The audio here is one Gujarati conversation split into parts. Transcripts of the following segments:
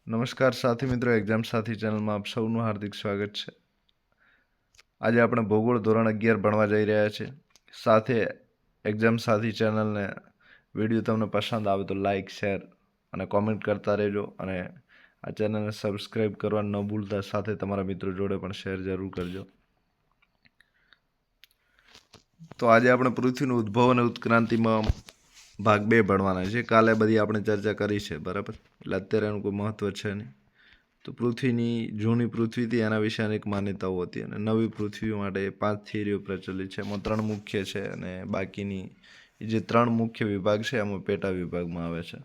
નમસ્કાર સાથી મિત્રો, એક્ઝામ સાથી ચેનલમાં આપ સૌનું હાર્દિક સ્વાગત છે। આજે આપણે ભૂગોળ ધોરણ 11 ભણવા જઈ રહ્યા છીએ। સાથે એક્ઝામ સાથી ચેનલને વિડીયો તમને પસંદ આવે તો લાઇક, શેર અને કોમેન્ટ કરતા રહેજો અને આ ચેનલને સબસ્ક્રાઈબ કરવા ન ભૂલતા, સાથે તમારા મિત્રો જોડે પણ શેર જરૂર કરજો। તો આજે આપણે પૃથ્વીનો ઉદ્ભવ અને ઉત્ક્રાંતિમાં ભાગ 2 ભણવાના છે। કાલે બધી આપણે ચર્ચા કરી છે, બરાબર, એટલે અત્યારે એનું કોઈ મહત્વ છે નહીં। તો પૃથ્વીની જૂની પૃથ્વીથી એના વિશે અનેક માન્યતાઓ હતી અને નવી પૃથ્વી માટે 5 થિયરીઓ પ્રચલિત છે। એમાં 3 મુખ્ય છે અને બાકીની જે 3 મુખ્ય વિભાગ છે એમાં પેટા વિભાગમાં આવે છે।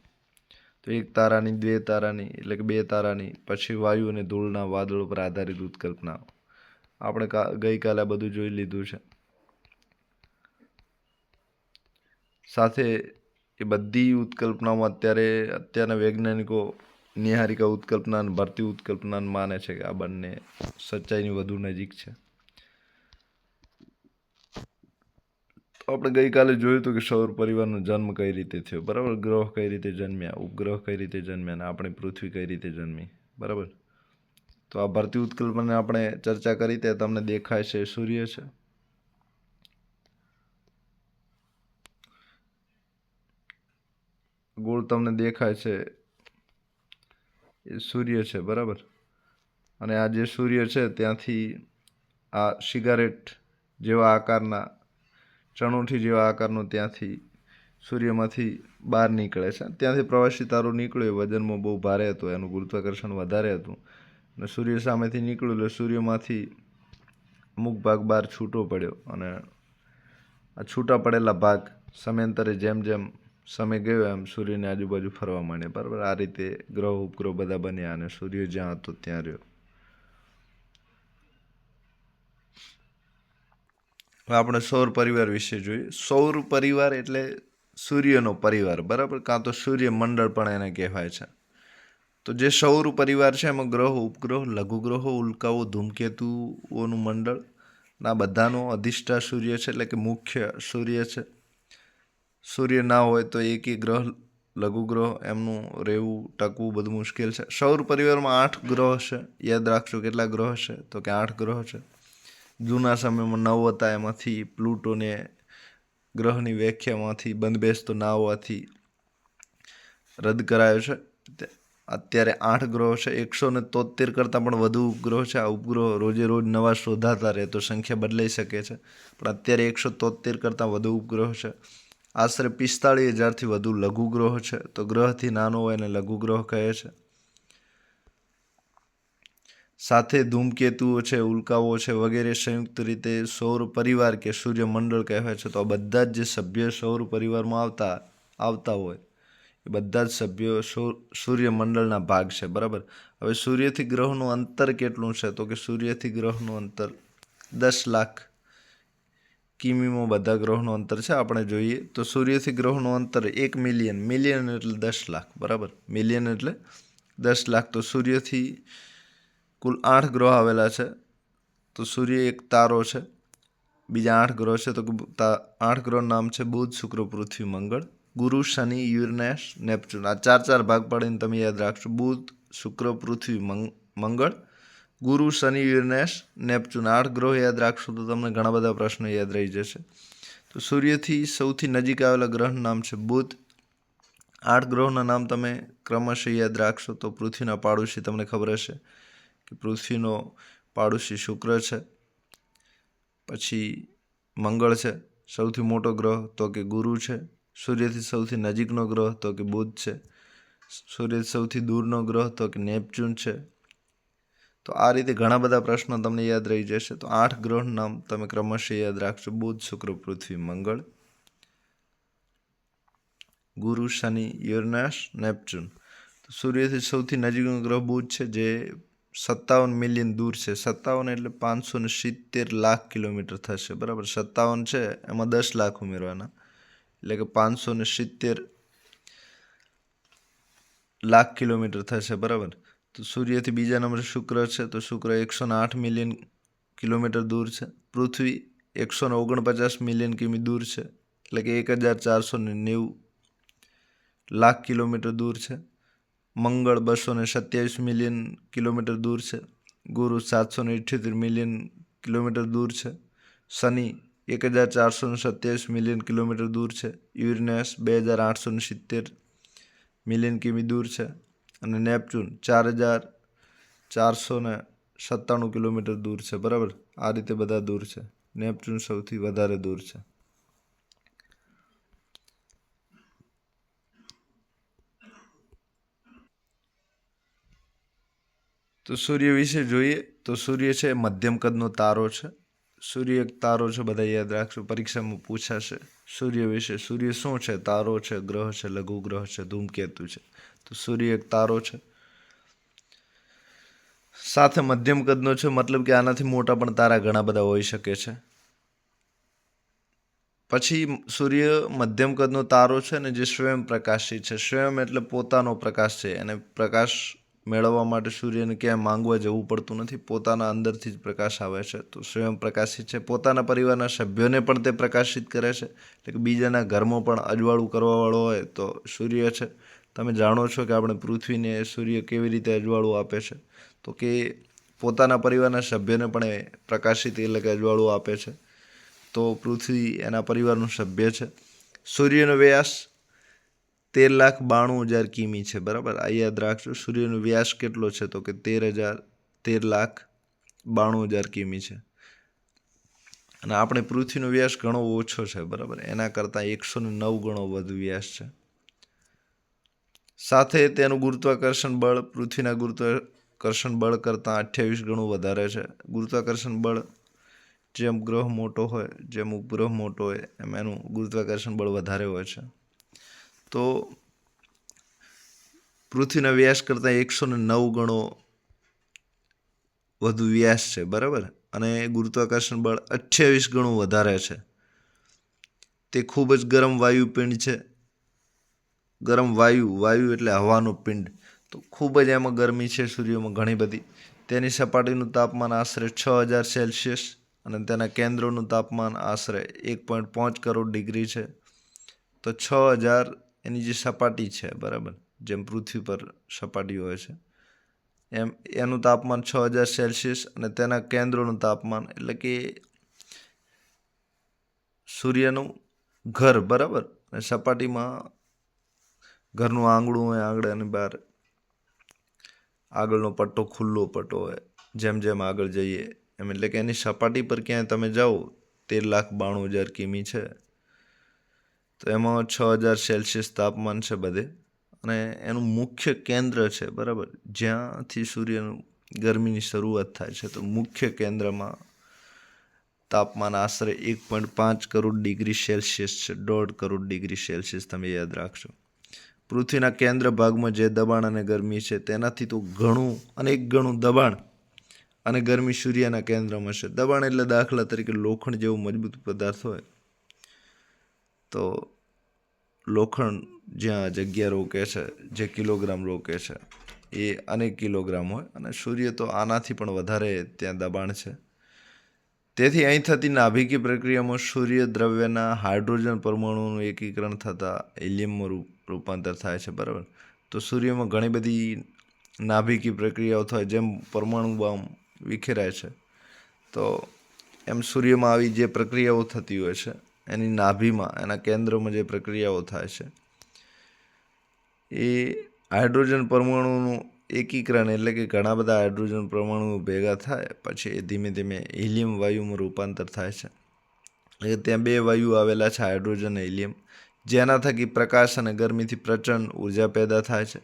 તો 1 તારાની, 2 તારાની એટલે કે 2 તારાની, પછી વાયુ અને ધૂળના વાદળો પર આધારિત ઉત્કલ્પનાઓ। આપણે ગઈકાલે આ બધું જોઈ લીધું છે। સાથે એ બધી ઉત્કલ્પનાઓમાં અત્યારના વૈજ્ઞાનિકો નિહારિકા ઉત્કલ્પના અને ભરતી ઉત્કલ્પના માને છે કે આ બંને સચ્ચાઈની વધુ નજીક છે। તો આપણે ગઈકાલે જોયું હતું કે સૌર પરિવારનો જન્મ કઈ રીતે થયો, બરાબર, ગ્રહ કઈ રીતે જન્મ્યા, ઉપગ્રહ કઈ રીતે જન્મ્યા અને આપણી પૃથ્વી કઈ રીતે જન્મી, બરાબર। તો આ ભરતી ઉત્કલ્પના આપણે ચર્ચા કરી તે તમને દેખાય છે સૂર્ય છે। ગોળ તમને દેખાય છે એ સૂર્ય છે, બરાબર। અને આ જે સૂર્ય છે ત્યાંથી આ સિગારેટ જેવા આકારના, ચણોઠી જેવા આકારનો ત્યાંથી સૂર્યમાંથી બહાર નીકળે છે। ત્યાંથી પ્રવાસી તારો નીકળ્યો, વજનમાં બહુ ભારે હતો, એનું ગુરુત્વાકર્ષણ વધારે હતું અને સૂર્ય સામેથી નીકળ્યું એટલે સૂર્યમાંથી અમુક ભાગ બહાર છૂટો પડ્યો અને આ છૂટા પડેલા ભાગ સમયાંતરે જેમ જેમ સમય ગયો એમ સૂર્યની આજુબાજુ ફરવા માંડ્યા, બરાબર। આ રીતે ગ્રહ ઉપગ્રહ બધા બન્યા અને સૂર્ય જ્યાં હતો ત્યાં રહ્યો। આપણે સૌર પરિવાર વિશે જોઈએ। સૌર પરિવાર એટલે સૂર્યનો પરિવાર, બરાબર, કાં તો સૂર્ય મંડળ પણ એને કહેવાય છે। તો જે સૌર પરિવાર છે એમાં ગ્રહો, ઉપગ્રહ, લઘુગ્રહો, ઉલ્કાઓ, ધૂમકેતુઓનું મંડળ ના બધાનો અધિષ્ઠા સૂર્ય છે, એટલે કે મુખ્ય સૂર્ય છે। સૂર્ય ના હોય તો એકેય ગ્રહ, લઘુગ્રહ એમનું રહેવું, ટકવું બધું મુશ્કેલ છે। સૌર પરિવારમાં 8 ગ્રહ છે। યાદ રાખજો કેટલા ગ્રહ છે, તો કે 8 ગ્રહ છે। જૂના સમયમાં 9 હતા, એમાંથી પ્લુટોને ગ્રહની વ્યાખ્યામાંથી બંધબેસતો ના હોવાથી રદ કરાયો છે। અત્યારે 8 ગ્રહો છે। 173 કરતાં પણ વધુ ઉપગ્રહ છે। આ ઉપગ્રહ રોજે રોજ નવા શોધાતા રહે તો સંખ્યા બદલાઈ શકે છે, પણ અત્યારે 173 કરતાં વધુ ઉપગ્રહ છે। આશરે 45,000થી વધુ લઘુગ્રહ છે। તો ગ્રહથી નાનો હોય એને લઘુગ્રહ કહે છે। સાથે ધૂમકેતુઓ છે, ઉલ્કાઓ છે વગેરે સંયુક્ત રીતે સૌર પરિવાર કે સૂર્યમંડળ કહેવાય છે। તો આ બધા જ જે સભ્ય સૌર પરિવારમાં આવતા હોય એ બધા જ સભ્યો સૂર્યમંડળના ભાગ છે, બરાબર। હવે સૂર્યથી ગ્રહનું અંતર કેટલું છે, તો કે સૂર્યથી ગ્રહનું અંતર 10 લાખ કિમીમાં બધા ગ્રહોનું અંતર છે। આપણે જોઈએ તો સૂર્યથી ગ્રહોનું અંતર 1 મિલિયન, મિલિયન એટલે 10 લાખ, બરાબર, મિલિયન એટલે 10 લાખ। તો સૂર્યથી કુલ 8 ગ્રહ આવેલા છે। તો સૂર્ય એક તારો છે, બીજા 8 ગ્રહ છે, તો 8 ગ્રહનું નામ છે બુધ, શુક્ર, પૃથ્વી, મંગળ, ગુરુ, શનિ, યુરેનસ, નેપચ્યુન। આ 4 ભાગ પાડીને તમે યાદ રાખશો, બુધ, શુક્ર, પૃથ્વી, મંગળ, ગુરુ, શનિ, યુરેનસ, નેપચ્યુન। 8 ગ્રહ યાદ રાખશો તો તમને ઘણા બધા પ્રશ્નો યાદ રહી જશે। તો સૂર્યથી સૌથી નજીક આવેલા ગ્રહનું નામ છે બુધ। 8 ગ્રહોના નામ તમે ક્રમશઃ યાદ રાખશો તો પૃથ્વીના પાડોશી તમને ખબર હશે કે પૃથ્વીનો પાડોશી શુક્ર છે, પછી મંગળ છે, સૌથી મોટો ગ્રહ તો કે ગુરુ છે, સૂર્યથી સૌથી નજીકનો ગ્રહ તો કે બુધ છે, સૂર્યથી સૌથી દૂરનો ગ્રહ તો કે નેપચ્યુન છે। તો આ રીતે ઘણા બધા પ્રશ્નો તમને યાદ રહી જશે। તો 8 ગ્રહનું નામ તમે ક્રમશઃ યાદ રાખશો, બુધ, શુક્ર, પૃથ્વી, મંગળ, ગુરુ, શનિ, યુરેનસ, નેપચ્યુન। તો સૂર્યથી સૌથી નજીકનો ગ્રહ બુધ છે, જે 57 મિલિયન દૂર છે। 57 એટલે 570 લાખ કિલોમીટર થશે, બરાબર। 57 છે એમાં 10 લાખ ઉમેરવાના એટલે કે 570 લાખ કિલોમીટર થશે, બરાબર। તો સૂર્યથી બીજા નંબરે શુક્ર છે, તો શુક્ર 108 મિલિયન કિલોમીટર દૂર છે। પૃથ્વી 149 મિલિયન કિમી દૂર છે, એટલે કે 1490 લાખ કિલોમીટર દૂર છે। મંગળ 227 મિલિયન કિલોમીટર દૂર છે, ગુરુ 778 મિલિયન કિલોમીટર દૂર છે, શનિ 1427 મિલિયન કિલોમીટર દૂર છે, યુરેનસ 2870 મિલિયન કિમી દૂર છે અને નેપચ્યુન 4497 કિલોમીટર દૂર છે. બરાબર, આ રીતે બધા દૂર છે. નેપચ્યુન સૌથી વધારે દૂર છે. તો સૂર્ય વિશે જોઈએ તો સૂર્ય છે મધ્યમ કદનો તારો છે. સૂર્ય એક તારો છે, બધા યાદ રાખજો, પરીક્ષામાં પૂછાશે સૂર્ય વિશે. સૂર્ય શું છે? તારો છે, ગ્રહ છે, લઘુ ગ્રહ છે, ધૂમકેતુ છે. તો સૂર્ય એક તારો છે, સાથે મધ્યમ કદનો છે, મતલબ કે આનાથી મોટા પણ તારા ઘણા બધા હોઈ શકે છે. પછી સૂર્ય મધ્યમ કદનો તારો છે ને જે સ્વયં પ્રકાશી છે. સ્વયં એટલે પોતાનો પ્રકાશ છે, અને પ્રકાશ મેળવવા માટે સૂર્યને ક્યાંય માંગવા જવું પડતું નથી, પોતાના અંદરથી જ પ્રકાશ આવે છે. તો સ્વયં પ્રકાશિત છે. પોતાના પરિવારના સભ્યોને પણ તે પ્રકાશિત કરે છે, એટલે કે બીજાના ઘરમાં પણ અજવાળું કરવાવાળો હોય તો સૂર્ય છે. તમે જાણો છો કે આપણે પૃથ્વીને સૂર્ય કેવી રીતે અજવાળું આપે છે, તો કે પોતાના પરિવારના સભ્યને પણ એ પ્રકાશિત એટલે કે અજવાળું આપે છે. તો પૃથ્વી એના પરિવારનું સભ્ય છે. સૂર્યનો વ્યાસ 13,92,000 કિમી છે. બરાબર, આ યાદ રાખજો. સૂર્યનો વ્યાસ કેટલો છે? તો કે 13,92,000 કિમી છે. અને આપણે પૃથ્વીનો વ્યાસ ઘણો ઓછો છે. બરાબર, એના કરતાં 109 ગણો વધુ વ્યાસ છે. સાથે તેનું ગુરુત્વાકર્ષણ બળ પૃથ્વીના ગુરુત્વાકર્ષણ બળ કરતાં 28 ગણું વધારે છે. ગુરુત્વાકર્ષણ બળ જેમ ગ્રહ મોટો હોય, જેમ ઉપગ્રહ મોટો હોય, એમ એનું ગુરુત્વાકર્ષણ બળ વધારે હોય છે. તો પૃથ્વીના વ્યાસ કરતાં 109 ગણો વધુ વ્યાસ છે. બરાબર, અને ગુરુત્વાકર્ષણ બળ 28 ગણું વધારે છે. તે ખૂબ જ ગરમ વાયુપિંડ છે. ગરમ વાયુ એટલે હવાનો પિંડ. તો ખૂબ જ એમાં ગરમી છે સૂર્યમાં ઘણી બધી. તેની સપાટીનું તાપમાન આશરે 6000 સેલ્સિયસ અને તેના કેન્દ્રોનું તાપમાન આશરે 1.5 કરોડ ડિગ્રી છે. તો 6000 એની જે સપાટી છે, બરાબર, જેમ પૃથ્વી પર સપાટી હોય છે એમ એનું તાપમાન 6000 સેલ્સિયસ અને તેના કેન્દ્રોનું તાપમાન એટલે કે સૂર્યનું ઘર, બરાબર, અને સપાટીમાં ઘરનું આંગણું હોય, આંગણાની બહાર આગળનો પટ્ટો ખુલ્લો પટ્ટો હોય, જેમ જેમ આગળ જઈએ એમ, એટલે કે એની સપાટી પર ક્યાંય તમે જાઓ 13,92,000 કિમી છે, તો એમાં 6000 સેલ્સિયસ તાપમાન છે બધે. અને એનું મુખ્ય કેન્દ્ર છે, બરાબર, જ્યાંથી સૂર્યનું ગરમીની શરૂઆત થાય છે. તો મુખ્ય કેન્દ્રમાં તાપમાન આશરે 1.5 કરોડ ડિગ્રી સેલ્સિયસ છે. 1.5 કરોડ ડિગ્રી સેલ્સિયસ તમે યાદ રાખજો. પૃથ્વીના કેન્દ્ર ભાગમાં જે દબાણ અને ગરમી છે તેનાથી તો ઘણું, અનેક ગણું દબાણ અને ગરમી સૂર્યના કેન્દ્રમાં છે. દબાણ એટલે દાખલા તરીકે લોખંડ જેવું મજબૂત પદાર્થ હોય તો લોખંડ જ્યાં જગ્યા રોકે છે, જે કિલોગ્રામ રોકે છે, એ અનેક કિલોગ્રામ હોય, અને સૂર્ય તો આનાથી પણ વધારે ત્યાં દબાણ છે. તેથી અહીં થતી નાભિકી પ્રક્રિયામાં સૂર્ય દ્રવ્યના હાઇડ્રોજન પરમાણુનું એકીકરણ થતાં હિલિયમમાં રૂપાંતર થાય છે. બરાબર, તો સૂર્યમાં ઘણી બધી નાભિકી પ્રક્રિયાઓ થાય, જેમ પરમાણુ બોમ્બ વિખેરાય છે, તો એમ સૂર્યમાં આવી જે પ્રક્રિયાઓ થતી હોય છે એની નાભીમાં, એના કેન્દ્રમાં જે પ્રક્રિયાઓ થાય છે એ હાઇડ્રોજન પરમાણુનું એકીકરણ એટલે કે ઘણા બધા હાઇડ્રોજન પરમાણુઓ ભેગા થાય પછી એ ધીમે ધીમે હિલિયમ વાયુમાં રૂપાંતર થાય છે. એટલે ત્યાં બે વાયુ આવેલા છે, હાઇડ્રોજન અને હિલિયમ, જેના થકી પ્રકાશ અને ગરમીથી પ્રચંડ ઉર્જા પેદા થાય છે.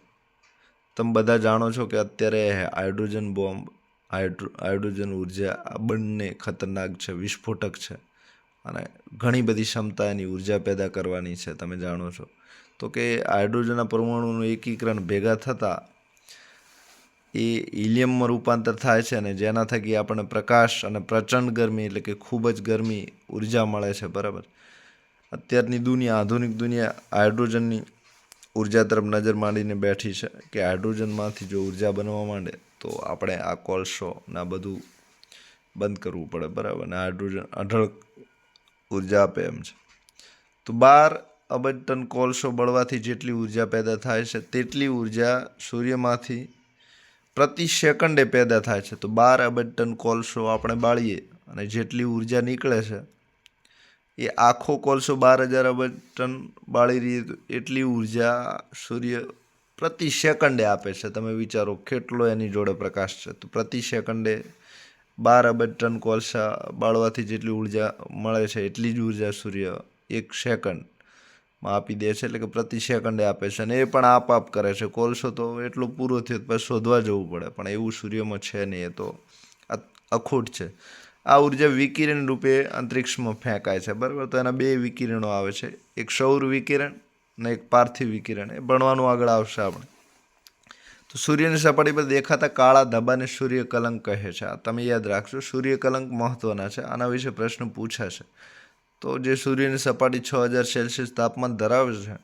તમે બધા જાણો છો કે અત્યારે હાઇડ્રોજન બોમ્બ, હાઇડ્રોજન ઉર્જા આ બંને ખતરનાક છે, વિસ્ફોટક છે, અને ઘણી બધી ક્ષમતા એની ઉર્જા પેદા કરવાની છે. તમે જાણો છો તો કે હાઇડ્રોજનના પરમાણુનું એકીકરણ ભેગા થતાં એ હિલિયમમાં રૂપાંતર થાય છે, અને જેના થકી આપણને પ્રકાશ અને પ્રચંડ ગરમી એટલે કે ખૂબ જ ગરમી ઉર્જા મળે છે. બરાબર, અત્યારની દુનિયા, આધુનિક દુનિયા હાઇડ્રોજનની ઉર્જા તરફ નજર માંડીને બેઠી છે કે હાઇડ્રોજનમાંથી જો ઉર્જા બનવા માંડે તો આપણે આ કોલસો ને આ બધું બંધ કરવું પડે. બરાબર, અને હાઇડ્રોજન અઢળક ઉર્જા આપે એમ છે. તો 12 અબજ ટન કોલસો બળવાથી જેટલી ઉર્જા પેદા થાય છે તેટલી ઉર્જા સૂર્યમાંથી પ્રતિ સેકન્ડે પેદા થાય છે. તો 12 અબજ ટન કોલસો આપણે બાળીએ અને જેટલી ઉર્જા નીકળે છે એ આખો કોલસો 12,000 અબજ ટન બાળી રહીએ તો એટલી ઉર્જા સૂર્ય પ્રતિ સેકન્ડે આપે છે. તમે વિચારો કેટલો એની જોડે પ્રકાશ છે. તો પ્રતિ સેકન્ડે 12 અબજ ટન કોલસા બાળવાથી જેટલી ઉર્જા મળે છે એટલી જ ઉર્જા સૂર્ય 1 સેકન્ડમાં આપી દે છે, એટલે કે પ્રતિ સેકન્ડે આપે છે. અને એ પણ આપ કરે છે. કોલસો તો એટલો પૂરો થયો પછી શોધવા જવું પડે, પણ એવું સૂર્યમાં છે નહીં, એ તો અખૂટ છે. આ ઉર્જા વિકિરણ રૂપે અંતરિક્ષમાં ફેંકાય છે, બરાબર. તો એના 2 વિકિરણો આવે છે, એક સૌર વિકિરણ અને એક પાર્થિવ વિકિરણ. એ ભણવાનું આગળ આવશે આપણે. તો સૂર્યની સપાટી પર દેખાતા કાળા ધબ્બાને સૂર્યકલંક કહે છે. આ તમે યાદ રાખજો, સૂર્યકલંક મહત્વના છે, આના વિશે પ્રશ્ન પૂછાશે. તો જે સૂર્યની સપાટી 6000 સેલ્સિયસ તાપમાન ધરાવે છે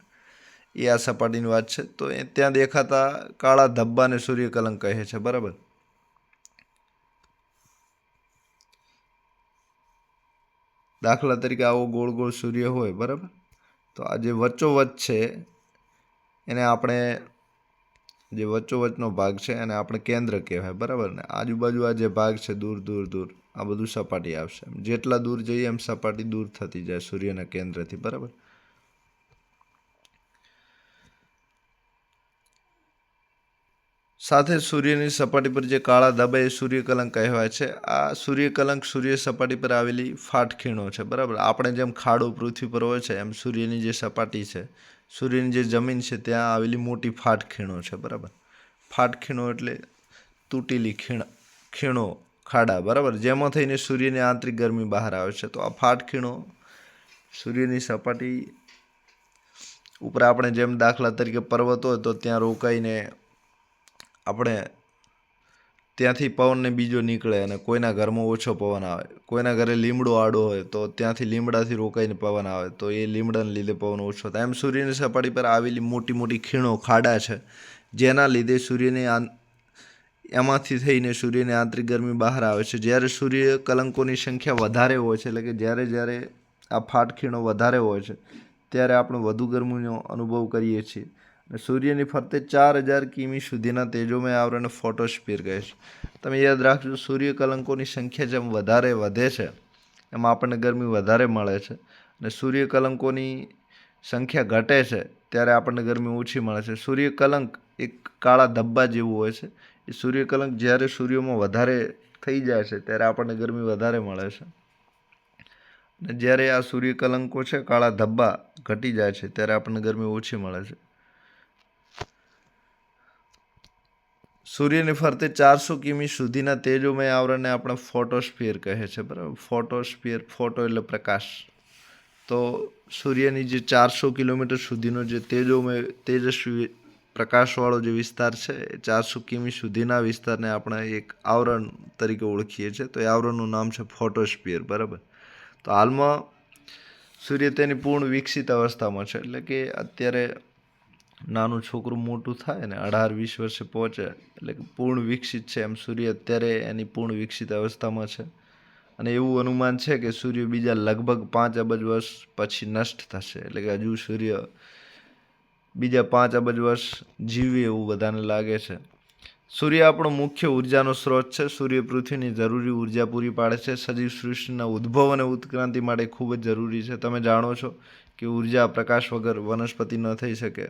એ આ સપાટીની વાત છે. તો ત્યાં દેખાતા કાળા ધબ્બાને સૂર્યકલંક કહે છે, બરાબર. દાખલા તરીકે આવો ગોળ ગોળ સૂર્ય હોય, બરાબર. તો આ જે વચ્ચોવચ્ચ છે એને આપણે, જે વચ્ચોવચ્ચનો ભાગ છે એને આપણે કેન્દ્ર કહેવાય, બરાબર. ને આજુબાજુ આ જે ભાગ છે દૂર દૂર દૂર, આ બધું સપાટી આવશે. જેટલા દૂર જઈએ એમ સપાટી દૂર થતી જાય સૂર્યના કેન્દ્રથી, બરાબર. સાથે સૂર્યની સપાટી પર જે કાળા ધબ્બા એ સૂર્યકલંક કહેવાય છે. આ સૂર્યકલંક સૂર્ય સપાટી પર આવેલી ફાટખીણો છે, બરાબર. આપણે જેમ ખાડો પૃથ્વી પર હોય છે એમ સૂર્યની જે સપાટી છે, સૂર્યની જે જમીન છે ત્યાં આવેલી મોટી ફાટખીણો છે, બરાબર. ફાટખીણો એટલે તૂટેલી ખીણો, ખાડા, બરાબર, જેમાં થઈને સૂર્યની આંતરિક ગરમી બહાર આવે છે. તો આ ફાટખીણો સૂર્યની સપાટી ઉપર આપણે જેમ દાખલા તરીકે પર્વત હોય તો ત્યાં રોકાઈને આપણે ત્યાંથી પવનને બીજો નીકળે અને કોઈના ઘરમાં ઓછો પવન આવે, કોઈના ઘરે લીમડો આડો હોય તો ત્યાંથી લીમડાથી રોકાઈને પવન આવે, તો એ લીમડાને લીધે પવન ઓછો થાય. એમ સૂર્યની સપાટી પર આવેલી મોટી મોટી ખીણો, ખાડા છે, જેના લીધે એમાંથી થઈને સૂર્યની આંતરિક ગરમી બહાર આવે છે. જ્યારે સૂર્ય કલંકોની સંખ્યા વધારે હોય છે, એટલે કે જ્યારે આ ફાટખીણો વધારે હોય છે ત્યારે આપણે વધુ ગરમીનો અનુભવ કરીએ છીએ. સૂર્યની ફરતે 4000 કિમી સુધીના તેજોમય આવરણને ફોટોસ્ફિયર કહે છે. તમે યાદ રાખજો, સૂર્ય કલંકોની સંખ્યા જેમ વધારે વધે છે એમ આપણને ગરમી વધારે મળે છે, અને સૂર્ય કલંકોની સંખ્યા ઘટે છે ત્યારે આપણને ગરમી ઓછી મળે છે. સૂર્યકલંક એક કાળા ધબ્બા જેવું હોય છે. એ સૂર્યકલંક જ્યારે સૂર્યમાં વધારે થઈ જાય છે ત્યારે આપણને ગરમી વધારે મળે છે, અને જ્યારે આ સૂર્યકલંકો છે, કાળા ધબ્બા, ઘટી જાય છે ત્યારે આપણને ગરમી ઓછી મળે છે. સૂર્યની ફરતે 400 કિમી સુધીના તેજોમય આવરણને આપણે ફોટોસ્ફિયર કહે છે, બરાબર. ફોટોસ્ફિયર, ફોટો એટલે પ્રકાશ. તો સૂર્યની જે 400 કિલોમીટર સુધીનો જે તેજસ્વી પ્રકાશવાળો જે વિસ્તાર છે, એ 400 કિમી સુધીના વિસ્તારને આપણે એક આવરણ તરીકે ઓળખીએ છીએ. તો એ આવરણનું નામ છે ફોટોસ્ફિયર, બરાબર. તો હાલમાં સૂર્ય તેની પૂર્ણ વિકસિત અવસ્થામાં છે, એટલે કે અત્યારે નાનું છોકરું મોટું થાય ને 18-20 વર્ષે પહોંચે એટલે કે પૂર્ણ વિકસિત છે. એમ સૂર્ય અત્યારે એની પૂર્ણ વિકસિત અવસ્થામાં છે, અને એવું અનુમાન છે કે સૂર્ય બીજા લગભગ 5 અબજ વર્ષ પછી નષ્ટ થશે, એટલે કે હજુ સૂર્ય બીજા 5 અબજ વર્ષ જીવે એવું બધાને લાગે છે. સૂર્ય આપણો મુખ્ય ઉર્જાનો સ્ત્રોત છે. સૂર્ય પૃથ્વીની જરૂરી ઉર્જા પૂરી પાડે છે. સજીવ સૃષ્ટિના ઉદ્ભવ અને ઉત્ક્રાંતિ માટે ખૂબ જ જરૂરી છે. તમે જાણો છો કે ઉર્જા, પ્રકાશ વગર વનસ્પતિ ન થઈ શકે.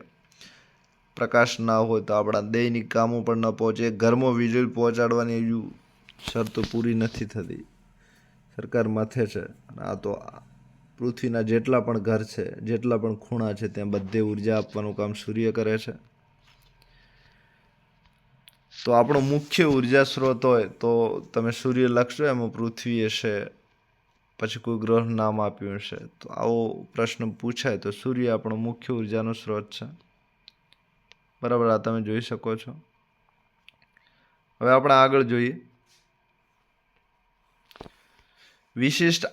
પ્રકાશ ના હોય તો આપણા દૈનિક કામો પણ ન પહોંચે. ઘરમાં વીજળી પહોંચાડવાની હજુ શરતો પૂરી નથી થતી, સરકાર માથે છે. આ તો પૃથ્વીના જેટલા પણ ઘર છે, જેટલા પણ ખૂણા છે, ત્યાં બધે ઉર્જા આપવાનું કામ સૂર્ય કરે છે. તો આપણો મુખ્ય ઉર્જા સ્ત્રોત હોય તો તમે સૂર્ય લખશો, એમાં પૃથ્વી હશે, પછી કોઈ ગ્રહ નામ આપ્યું હશે. તો આવો પ્રશ્ન પૂછાય તો સૂર્ય આપણો મુખ્ય ઉર્જાનો સ્ત્રોત છે, બરાબર. આ તમે જોઈ શકો છો. હવે આપણે આગળ જોઈએ. વિશિષ્ટ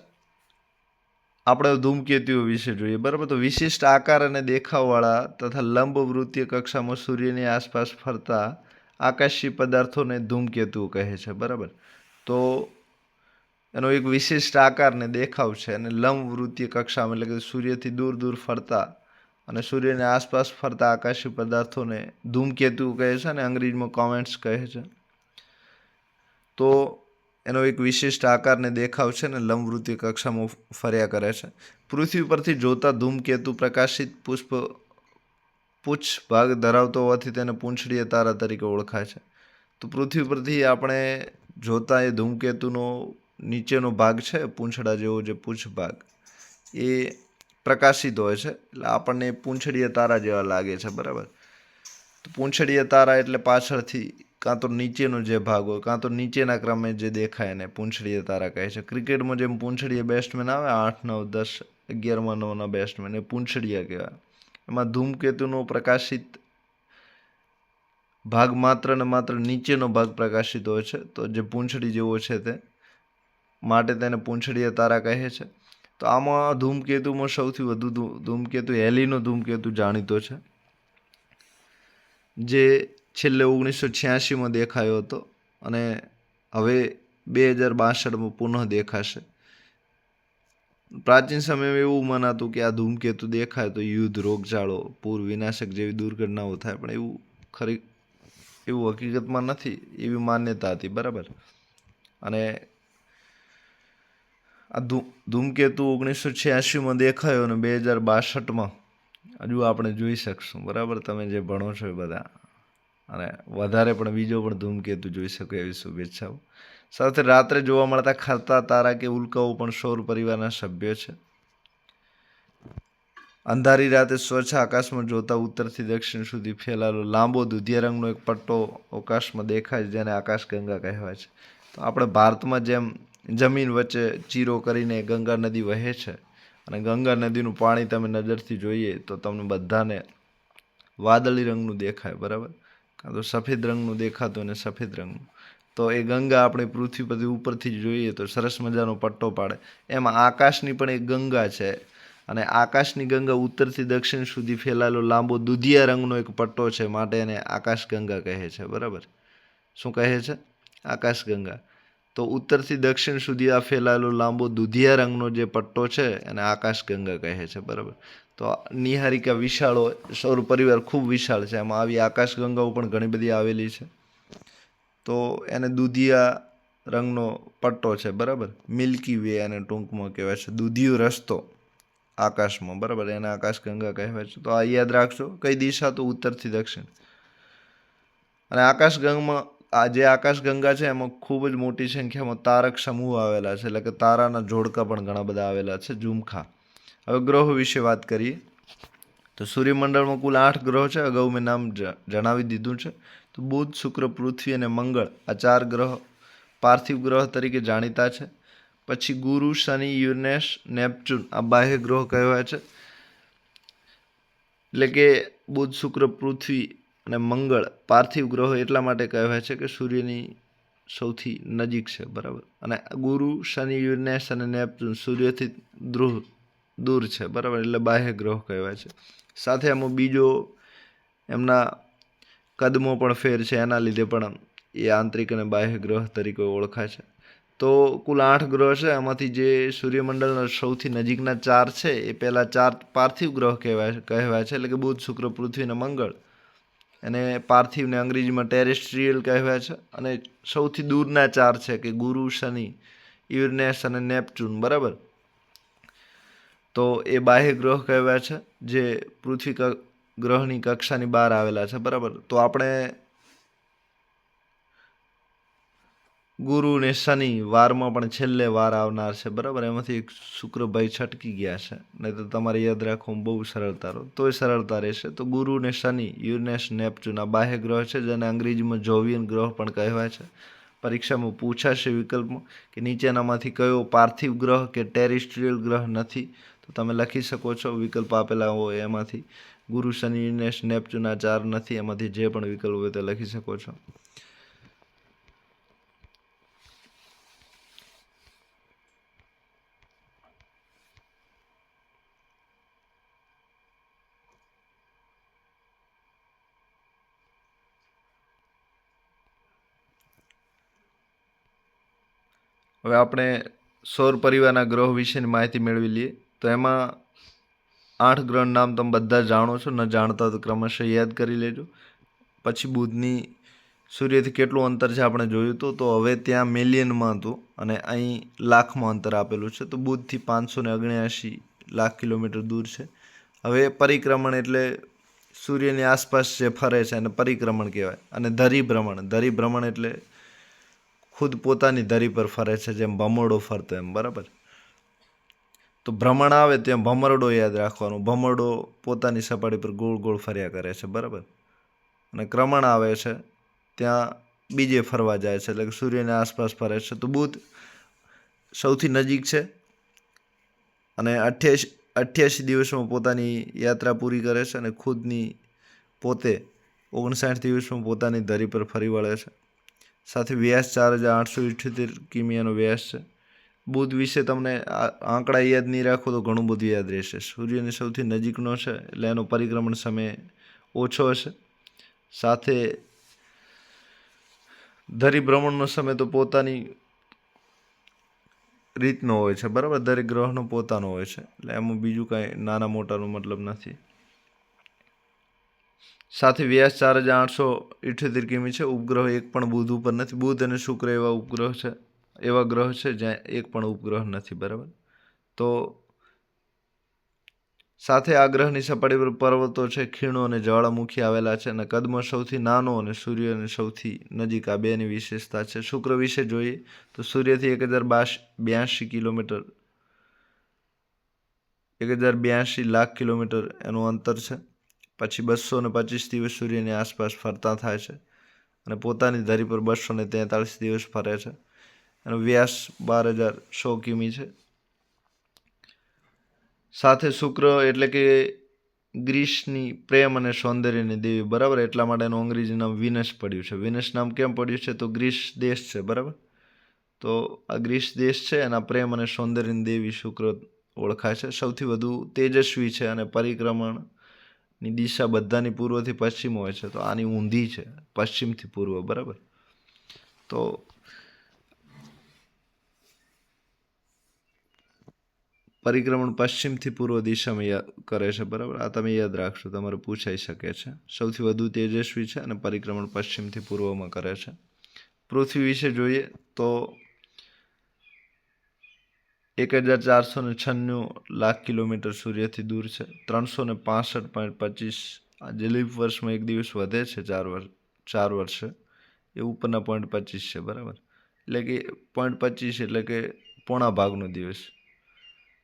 આપણે ધૂમકેતુઓ વિશે જોઈએ, બરાબર. તો વિશિષ્ટ આકાર અને દેખાવવાળા તથા લંબવૃત્તીય કક્ષામાં સૂર્યની આસપાસ ફરતા આકાશી પદાર્થોને ધૂમકેતુઓ કહે છે, બરાબર. તો એનો એક વિશિષ્ટ આકાર ને દેખાવ છે, અને લંબવૃત્તીય કક્ષામાં એટલે કે સૂર્યથી દૂર દૂર ફરતા અને સૂર્યની આસપાસ ફરતા આકાશી પદાર્થોને ધૂમકેતુ કહે છે અને અંગ્રેજીમાં કોમેટ્સ કહે છે. તો એનો એક વિશિષ્ટ આકાર ને દેખાવ છે ને લંબવૃત્તીય કક્ષામાં ફર્યા કરે છે. પૃથ્વી પરથી જોતા ધૂમકેતુ પ્રકાશિત પુચ્છ ભાગ ધરાવતો હોવાથી તેને પૂંછડીય તારા તરીકે ઓળખાય છે. તો પૃથ્વી પરથી આપણે જોતા એ ધૂમકેતુનો નીચેનો ભાગ છે, પૂંછડા જેવો જે પૂંછ ભાગ, એ પ્રકાશિત હોય છે, એટલે આપણને પૂંછડીય તારા જેવા લાગે છે. બરાબર. તો પૂંછડીય તારા એટલે પાછળથી કાં તો નીચેનો જે ભાગ હોય કાં તો નીચેના ક્રમે જે દેખાય એને પૂંછડીય તારા કહે છે. ક્રિકેટમાં જેમ પૂંછડીય બેટ્સમેન આવે 8, 9, 10, 11માં 9ના બેટ્સમેન, એ પૂંછડીયા કહેવાય. એમાં ધૂમકેતુનો પ્રકાશિત ભાગ માત્ર ને માત્ર નીચેનો ભાગ પ્રકાશિત હોય છે, તો જે પૂંછડી જેવો છે તે માટે તેને પૂંછડીય તારા કહે છે. તો આમાં ધૂમકેતુમાં સૌથી વધુ ધૂમકેતુ હેલીનો ધૂમકેતુ જાણીતો છે, જે છેલ્લે 1986માં દેખાયો હતો અને હવે 2062માં પુનઃ દેખાશે. પ્રાચીન સમયમાં એવું મનાતું કે આ ધૂમકેતુ દેખાય તો યુદ્ધ, રોગચાળો, પૂર, વિનાશક જેવી દુર્ઘટનાઓ થાય, પણ એવું હકીકતમાં નથી, એવી માન્યતા હતી. બરાબર. અને આ ધૂમકેતુ 1986માં દેખાયો અને 2062માં હજુ આપણે જોઈ શકશું. બરાબર. તમે જે ભણો છો એ બધા, અને વધારે પણ બીજો પણ ધૂમકેતુ જોઈ શકો એવી શુભેચ્છાઓ. સાથે રાત્રે જોવા મળતા ખરતા તારા કે ઉલ્કાઓ પણ સૌર પરિવારના સભ્યો છે. અંધારી રાતે સ્વચ્છ આકાશમાં જોતા ઉત્તરથી દક્ષિણ સુધી ફેલાયેલો લાંબો દુધિયા રંગનો એક પટ્ટો અવકાશમાં દેખાય છે, જેને આકાશગંગા કહેવાય છે. તો આપણે ભારતમાં જેમ જમીન વચ્ચે ચીરો કરીને ગંગા નદી વહે છે, અને ગંગા નદીનું પાણી તમે નજરથી જોઈએ તો તમને બધાને વાદળી રંગનું દેખાય. બરાબર. કાં તો સફેદ રંગનું દેખાતું અને સફેદ રંગનું. તો એ ગંગા આપણે પૃથ્વી પરથી ઉપરથી જોઈએ તો સરસ મજાનો પટ્ટો પાડે. એમાં આકાશની પણ એક ગંગા છે, અને આકાશની ગંગા ઉત્તરથી દક્ષિણ સુધી ફેલાયેલો લાંબો દુધિયા રંગનો એક પટ્ટો છે, માટે એને આકાશગંગા કહે છે. બરાબર. શું કહે છે? આકાશગંગા. તો ઉત્તરથી દક્ષિણ સુધી આ ફેલાયેલો લાંબો દુધિયા રંગનો જે પટ્ટો છે એને આકાશગંગા કહે છે. બરાબર. તો નિહારિકા વિશાળ હોય, સૌર પરિવાર ખૂબ વિશાળ છે, એમાં આવી આકાશગંગાઓ પણ ઘણી બધી આવેલી છે. તો એને દુધિયા રંગનો પટ્ટો છે. બરાબર. મિલ્કી વે એને ટૂંકમાં કહેવાય છે, દૂધિયો રસ્તો આકાશમાં. બરાબર. એને આકાશગંગા કહેવાય છે. તો આ યાદ રાખજો. કઈ દિશા? તો ઉત્તરથી દક્ષિણ. અને આકાશગંગા છે એમાં ખૂબ જ મોટી સંખ્યામાં તારક સમૂહ આવેલા છે, એટલે કે તારાના જોડકા પણ ઘણા બધા આવેલા છે, ઝુમખા. હવે ગ્રહો વિશે વાત કરીએ તો સૂર્યમંડળમાં કુલ 8 ગ્રહો છે. અગાઉ મેં નામ જણાવી દીધું છે. તો બુધ, શુક્ર, પૃથ્વી અને મંગળ, આ 4 ગ્રહ પાર્થિવ ગ્રહ તરીકે જાણીતા છે. પછી ગુરુ, શનિ, યુરેનસ, નેપચ્યુન, આ બાહ્ય ગ્રહ કહેવાય છે. એટલે કે બુધ, શુક્ર, પૃથ્વી અને મંગળ પાર્થિવ ગ્રહો એટલા માટે કહેવાય છે કે સૂર્યની સૌથી નજીક છે. બરાબર. અને ગુરુ, શનિ, યુરેનસ અને નેપચ્યુન સૂર્યથી દૂર છે. બરાબર. એટલે બાહ્ય ગ્રહ કહેવાય છે. સાથે આમાં બીજો એમના કદમાં પણ ફેર છે, એના લીધે પણ એ આંતરિક અને બાહ્ય ગ્રહ તરીકે ઓળખાય છે. તો કુલ 8 ગ્રહ છે. એમાંથી જે સૂર્યમંડળના સૌથી નજીકના 4 છે એ પહેલા 4 પાર્થિવ ગ્રહ કહેવાય છે, એટલે કે બુધ, શુક્ર, પૃથ્વી અને મંગળ. એને પાર્થિવને અંગ્રેજીમાં ટેરેસ્ટ્રીયલ કહેવાય છે. અને સૌથી દૂરના 4 છે કે ગુરુ, શનિ, યુરેનસ અને નેપચ્યુન. બરાબર. તો એ બાહ્ય ગ્રહ કહેવાય છે, જે પૃથ્વી ગ્રહની કક્ષાની બહાર આવેલા છે. બરાબર. તો આપણે ગુરુ ને શનિ વારમાં પણ છેલ્લે વાર આવનાર છે. બરાબર. એમાંથી એક શુક્રભાઈ છટકી ગયા છે, નહીં તો તમારે યાદ રાખવામાં બહુ સરળતા રહો, તોય સરળતા રહેશે. તો ગુરુ ને શનિ, યુરેનસ, નેપચ્યુન આ બાહ્ય ગ્રહ છે, જેને અંગ્રેજીમાં જોવિયન ગ્રહ પણ કહેવાય છે. પરીક્ષામાં પૂછાશે વિકલ્પમાં કે નીચેનામાંથી કયો પાર્થિવ ગ્રહ કે ટેરેસ્ટ્રીયલ ગ્રહ નથી, તો તમે લખી શકો છો વિકલ્પ આપેલા હોય એમાંથી. ગુરુ, શનિ, યુરેનસ, નેપચ્યુન આ 4 નથી, એમાંથી જે પણ વિકલ્પ હોય તે લખી શકો છો. હવે આપણે સૌર પરિવારના ગ્રહો વિશેની માહિતી મેળવી લઈએ. તો એમાં 8 ગ્રહનું નામ તમે બધા જાણો છો, ન જાણતા તો ક્રમશઃ યાદ કરી લેજો. પછી બુધની સૂર્યથી કેટલું અંતર છે આપણે જોયું હતું, તો હવે ત્યાં મિલિયનમાં હતું અને અહીં લાખમાં અંતર આપેલું છે. તો બુધથી 579 લાખ કિલોમીટર દૂર છે. હવે પરિક્રમણ એટલે સૂર્યની આસપાસ જે ફરે છે એને પરિક્રમણ કહેવાય. અને ધરીભ્રમણ એટલે ખુદ પોતાની ધરી પર ફરે છે, જેમ ભમરડો ફરતો એમ, બરાબર. તો ભ્રમણ આવે ત્યાં ભમરડો યાદ રાખવાનો. ભમરડો પોતાની સપાટી પર ગોળ ગોળ ફર્યા કરે છે, બરાબર. અને ક્રમણ આવે છે ત્યાં બીજે ફરવા જાય છે, એટલે કે સૂર્યની આસપાસ ફરે છે. તો બુધ સૌથી નજીક છે અને 88 દિવસમાં પોતાની યાત્રા પૂરી કરે છે અને ખુદની પોતે 59 દિવસમાં પોતાની ધરી પર ફરી વળે છે. સાથે વ્યાસ 4878 કિમી એનો વ્યાસ છે. બુધ વિશે તમને આંકડા યાદ નહીં રાખો તો ઘણું બધું યાદ રહેશે. સૂર્યની સૌથી નજીકનો છે એટલે એનો પરિક્રમણ સમય ઓછો હશે. સાથે ધરીભ્રમણનો સમય તો પોતાની રીતનો હોય છે, બરાબર. દરેક ગ્રહનો પોતાનો હોય છે, એટલે એમાં બીજું કાંઈ નાના મોટાનો મતલબ નથી. સાથે વ્યાસ 4878 કિમી છે. ઉપગ્રહ એક પણ બુધ ઉપર નથી. બુધ અને શુક્ર એવા ગ્રહ છે જ્યાં એક પણ ઉપગ્રહ નથી, બરાબર. તો સાથે આ ગ્રહની સપાટી પર પર્વતો છે, ખીણો અને જ્વાળામુખી આવેલા છે અને કદમાં સૌથી નાનો અને સૂર્યને સૌથી નજીક, આ બેની વિશેષતા છે. શુક્ર વિશે જોઈએ તો સૂર્યથી 1082 લાખ કિલોમીટર એનું અંતર છે. પછી 225 દિવસ સૂર્યની આસપાસ ફરતા થાય છે અને પોતાની ધરી પર 243 દિવસ ફરે છે. એનો વ્યાસ 12100 કિમી છે. સાથે શુક્ર એટલે કે ગ્રીસની પ્રેમ અને સૌંદર્યની દેવી, બરાબર. એટલા માટે એનું અંગ્રેજી નામ વિનસ પડ્યું છે. વિનસ નામ કેમ પડ્યું છે? તો ગ્રીસ દેશ છે, બરાબર. તો આ ગ્રીસ દેશ છે, એના પ્રેમ અને સૌંદર્યની દેવી શુક્ર ઓળખાય છે. સૌથી વધુ તેજસ્વી છે અને પરિક્રમણની દિશા બધાની પૂર્વથી પશ્ચિમ હોય છે. તો આની ઊંધી છે, પશ્ચિમથી પૂર્વ, બરાબર. તો પરિક્રમણ પશ્ચિમથી પૂર્વ દિશામાં કરે છે, બરાબર. આ તમે યાદ રાખશો, તમારે પૂછાઈ શકે છે. સૌથી વધુ તેજસ્વી છે અને પરિક્રમણ પશ્ચિમથી પૂર્વમાં કરે છે. પૃથ્વી વિશે જોઈએ તો 1496 લાખ કિલોમીટર સૂર્યથી દૂર છે. 365.25 જે લીપ વર્ષમાં એક દિવસ વધે છે 4 વર્ષે, એ ઉપરના 0.25 છે, બરાબર. એટલે કે 0.25 એટલે કે પોણા ભાગનો દિવસ,